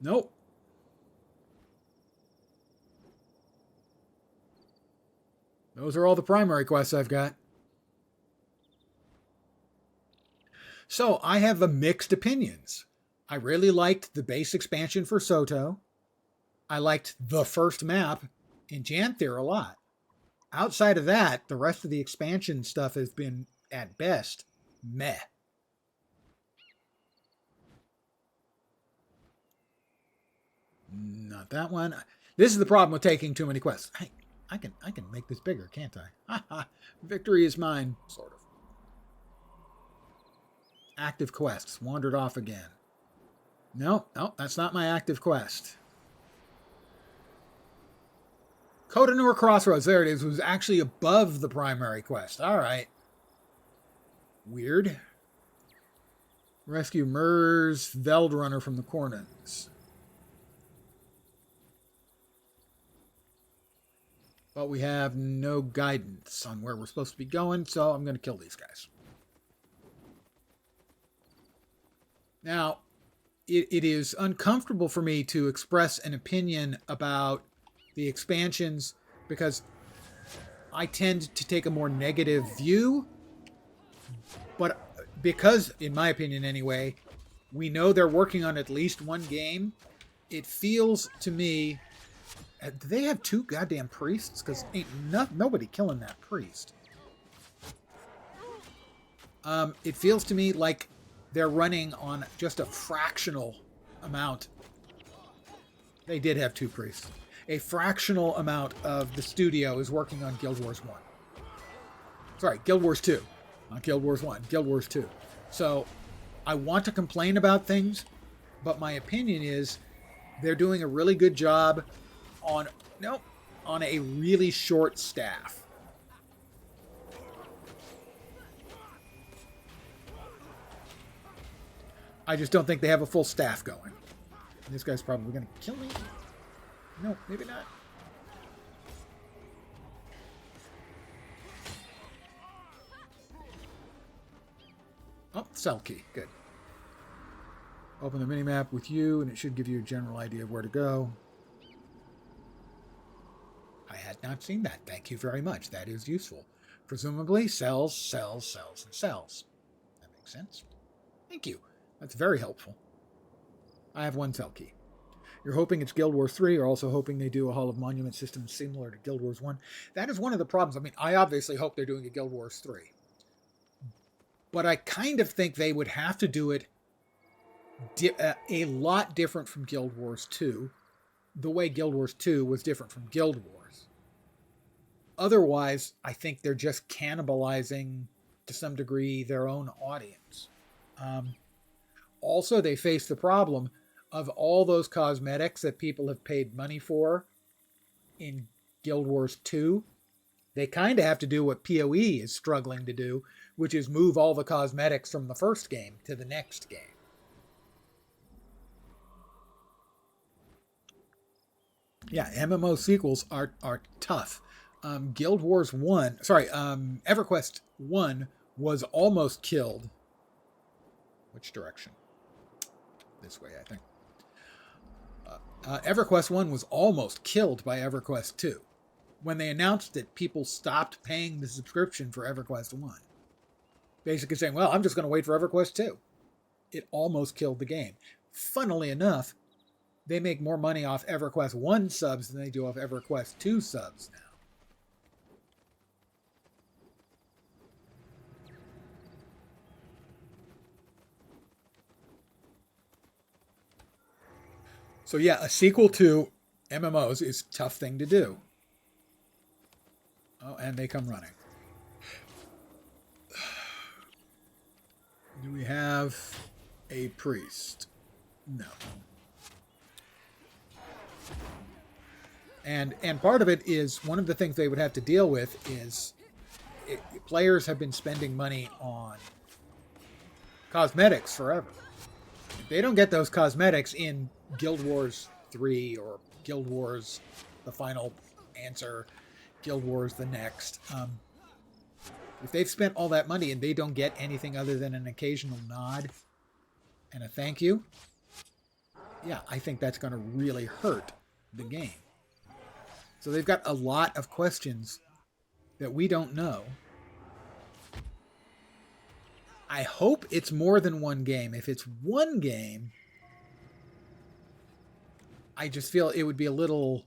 Nope. Those are all the primary quests I've got. So I have mixed opinions. I really liked the base expansion for Soto. I liked the first map in Janther a lot. Outside of that, the rest of the expansion stuff has been, at best, meh. Not that one. This is the problem with taking too many quests. Hey, I can make this bigger, can't I? Victory is mine, sort of. Active quests. Wandered off again. No, that's not my active quest. Codenor Crossroads, there it is, was actually above the primary quest. All right. Weird. Rescue Mers Veldrunner from the Cornins. But we have no guidance on where we're supposed to be going, so I'm going to kill these guys. Now, it is uncomfortable for me to express an opinion about the expansions because I tend to take a more negative view. But because, in my opinion anyway, we know they're working on at least one game, it feels to me... Do they have 2 goddamn priests? Because ain't nobody killing that priest. It feels to me like they're running on just a fractional amount. They did have 2 priests. A fractional amount of the studio is working on Guild Wars 1. Sorry, Guild Wars 2. Not Guild Wars 1. Guild Wars 2. So, I want to complain about things, but my opinion is they're doing a really good job on a really short staff. I just don't think they have a full staff going. This guy's probably going to kill me. No, maybe not. Oh, cell key. Good. Open the minimap with you, and it should give you a general idea of where to go. I had not seen that. Thank you very much. That is useful. Presumably, cells, cells, cells, and cells. That makes sense. Thank you. That's very helpful. I have 1 cell key. You're hoping it's Guild Wars 3. You're also hoping they do a Hall of Monument system similar to Guild Wars 1. That is one of the problems. I mean, I obviously hope they're doing a Guild Wars 3. But I kind of think they would have to do it a lot different from Guild Wars 2. The way Guild Wars 2 was different from Guild Wars. Otherwise, I think they're just cannibalizing, to some degree, their own audience. Also, they face the problem of all those cosmetics that people have paid money for in Guild Wars 2. They kind of have to do what PoE is struggling to do, which is move all the cosmetics from the first game to the next game. Yeah, MMO sequels are tough. Guild Wars 1, EverQuest 1 was almost killed. Which direction? This way, I think. EverQuest 1 was almost killed by EverQuest 2. When they announced it, people stopped paying the subscription for EverQuest 1. Basically saying, well, I'm just going to wait for EverQuest 2. It almost killed the game. Funnily enough, they make more money off EverQuest 1 subs than they do off EverQuest 2 subs now. So yeah, a sequel to MMOs is a tough thing to do. Oh, and they come running. Do we have a priest? No. And part of it is, one of the things they would have to deal with is players have been spending money on cosmetics forever. If they don't get those cosmetics in Guild Wars 3 or Guild Wars The Final Answer, Guild Wars the next, if they've spent all that money and they don't get anything other than an occasional nod and a thank you, yeah, I think that's going to really hurt the game. So they've got a lot of questions that we don't know. I hope it's more than one game. If it's one game, I just feel it would be a little...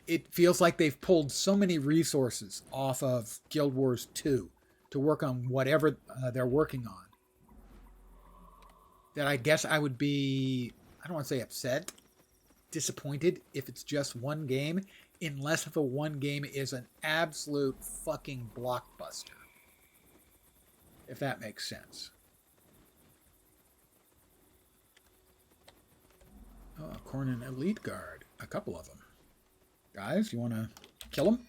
It feels like they've pulled so many resources off of Guild Wars 2 to work on whatever they're working on, that I guess I would be, I don't want to say upset, disappointed if it's just one game, unless the one game is an absolute fucking blockbuster. If that makes sense. Oh, a Cornin Elite Guard. A couple of them. Guys, you want to kill them?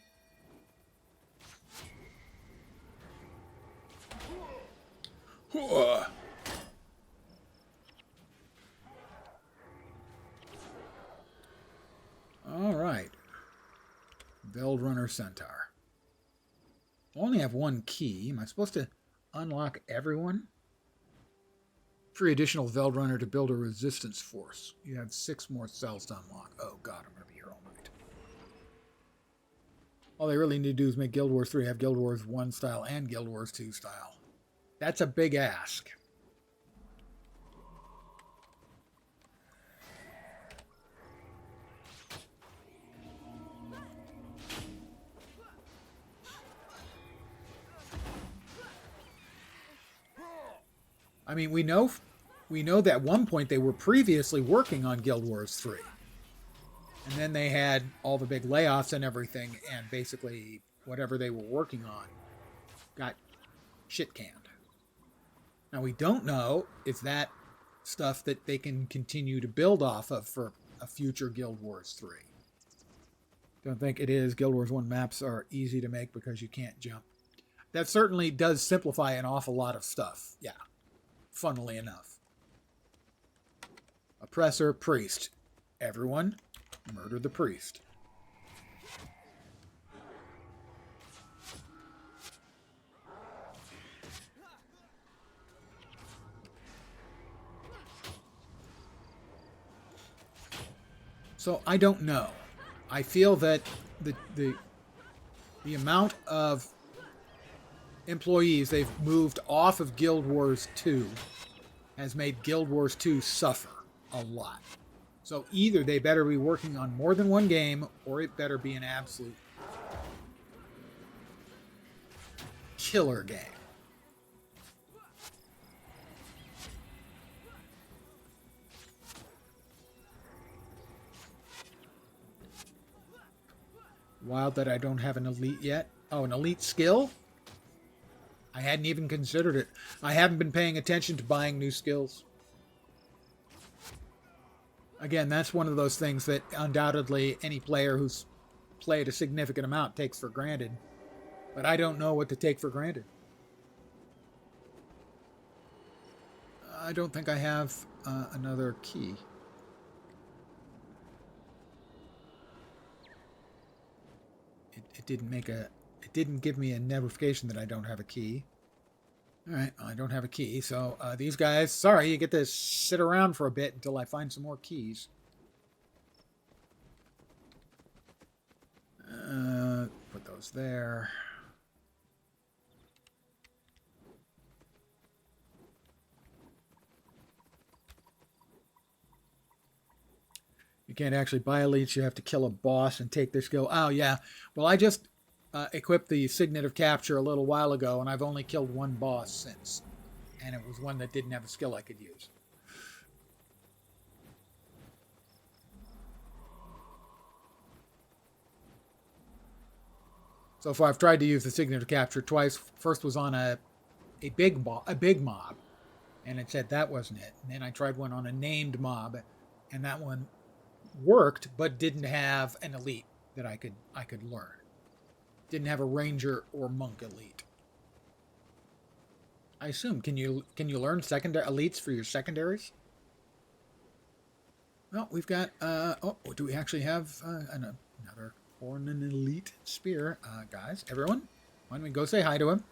All right. Veldrunner Centaur. I only have one key. Am I supposed to unlock everyone? 3 additional Veldrunner to build a resistance force. You have 6 more cells to unlock. Oh god, I'm going to be here all night. All they really need to do is make Guild Wars 3 have Guild Wars 1 style and Guild Wars 2 style. That's a big ask. I mean, we know that at one point they were previously working on Guild Wars 3. And then they had all the big layoffs and everything, and basically whatever they were working on got shit canned. Now, we don't know if that stuff that they can continue to build off of for a future Guild Wars 3. Don't think it is. Guild Wars 1 maps are easy to make because you can't jump. That certainly does simplify an awful lot of stuff. Yeah, funnily enough. Oppressor, priest. Everyone, murder the priest. So I don't know. I feel that the amount of employees they've moved off of Guild Wars 2 has made Guild Wars 2 suffer a lot. So either they better be working on more than one game, or it better be an absolute killer game. Wild that I don't have an elite yet. Oh, an elite skill? I hadn't even considered it. I haven't been paying attention to buying new skills. Again, that's one of those things that undoubtedly any player who's played a significant amount takes for granted. But I don't know what to take for granted. I don't think I have another key. It didn't give me a notification that I don't have a key. All right, I don't have a key, so these guys, sorry, you get to sit around for a bit until I find some more keys. Put those there. You can't actually buy elites. You have to kill a boss and take their skill. Oh, yeah. Well, I just equipped the Signet of Capture a little while ago, and I've only killed one boss since. And it was one that didn't have a skill I could use. So far, I've tried to use the Signet of Capture twice. First was on a big mob, and it said that wasn't it. And then I tried one on a named mob, and that one worked, but didn't have an elite that I could learn. Didn't have a ranger or monk elite. I assume can you learn secondary elites for your secondaries? Well, we've got do we actually have another Horn and elite spear? Guys, everyone, why don't we go say hi to him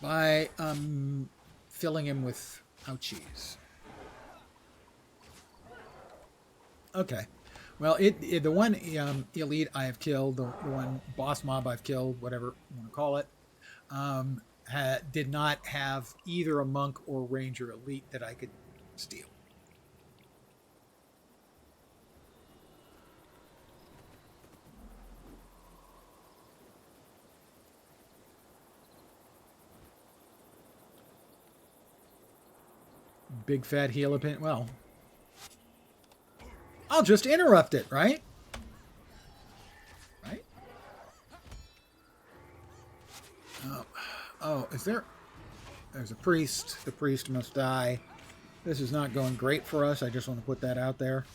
by filling him with ouchies. Okay. Well, the one elite I have killed, the one boss mob I've killed, whatever you want to call it, did not have either a monk or ranger elite that I could steal. Big fat heal pin. Well, I'll just interrupt it, right? Right? Oh, is there... There's a priest. The priest must die. This is not going great for us. I just want to put that out there.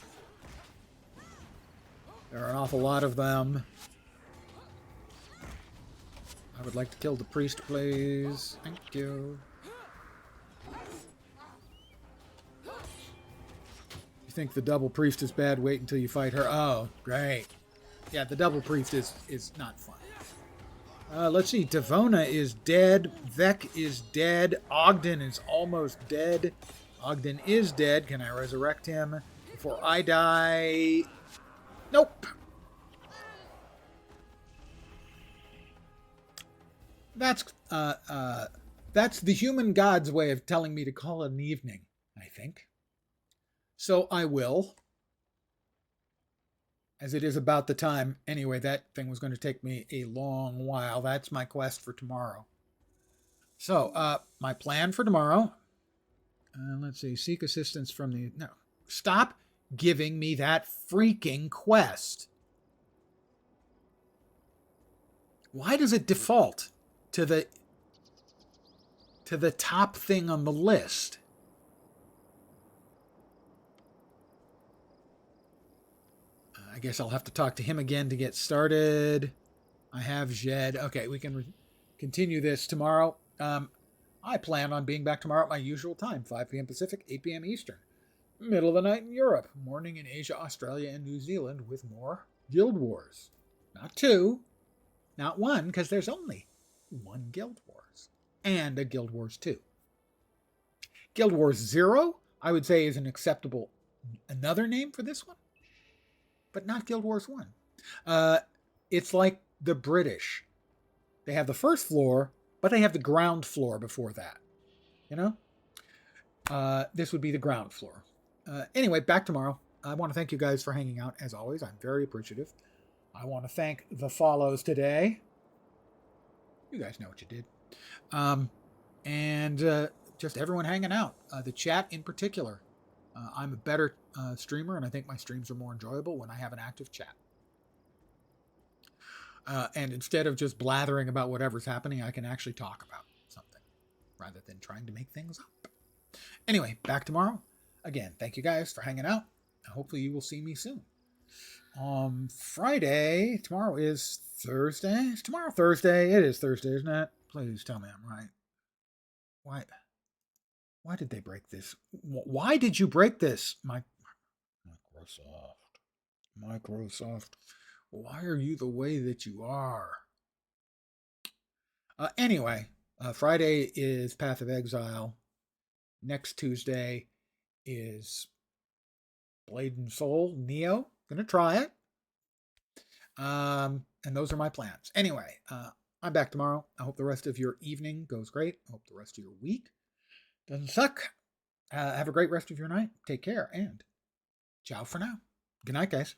There are an awful lot of them. I would like to kill the priest, please. Thank you. You think the double priest is bad? Wait until you fight her. Oh, great. Yeah, the double priest is not fun. Let's see. Devona is dead. Vec is dead. Ogden is almost dead. Ogden is dead. Can I resurrect him before I die? Nope. That's the human god's way of telling me to call it an evening, I think. So I will. As it is about the time. Anyway, that thing was going to take me a long while. That's my quest for tomorrow. So, my plan for tomorrow. Let's see. Seek assistance from the... No. Stop giving me that freaking quest. Why does it default to the top thing on the list? I guess I'll have to talk to him again to get started. I have Jed. Okay, we can continue this tomorrow. I plan on being back tomorrow at my usual time, 5 p.m. Pacific, 8 p.m. Eastern. Middle of the night in Europe, morning in Asia, Australia, and New Zealand with more Guild Wars. Not 2, not 1, because there's only 1 Guild Wars. And a Guild Wars 2. Guild Wars 0, I would say, is an acceptable another name for this one. But not Guild Wars 1. It's like the British. They have the first floor, but they have the ground floor before that. You know? This would be the ground floor. Anyway, back tomorrow. I want to thank you guys for hanging out, as always. I'm very appreciative. I want to thank the follows today. You guys know what you did. And just everyone hanging out. The chat in particular. I'm a better streamer, and I think my streams are more enjoyable when I have an active chat. And instead of just blathering about whatever's happening, I can actually talk about something rather than trying to make things up. Anyway, back tomorrow. Again, thank you guys for hanging out. Hopefully you will see me soon. Friday, tomorrow is Thursday. Is tomorrow Thursday? It is Thursday, isn't it? Please tell me I'm right. Why did they break this? Why did you break this? Microsoft. Why are you the way that you are? Anyway, Friday is Path of Exile. Next Tuesday is Blade and Soul, Neo. Gonna try it. And those are my plans. Anyway, I'm back tomorrow. I hope the rest of your evening goes great. I hope the rest of your week doesn't suck. Have a great rest of your night. Take care, and ciao for now. Good night, guys.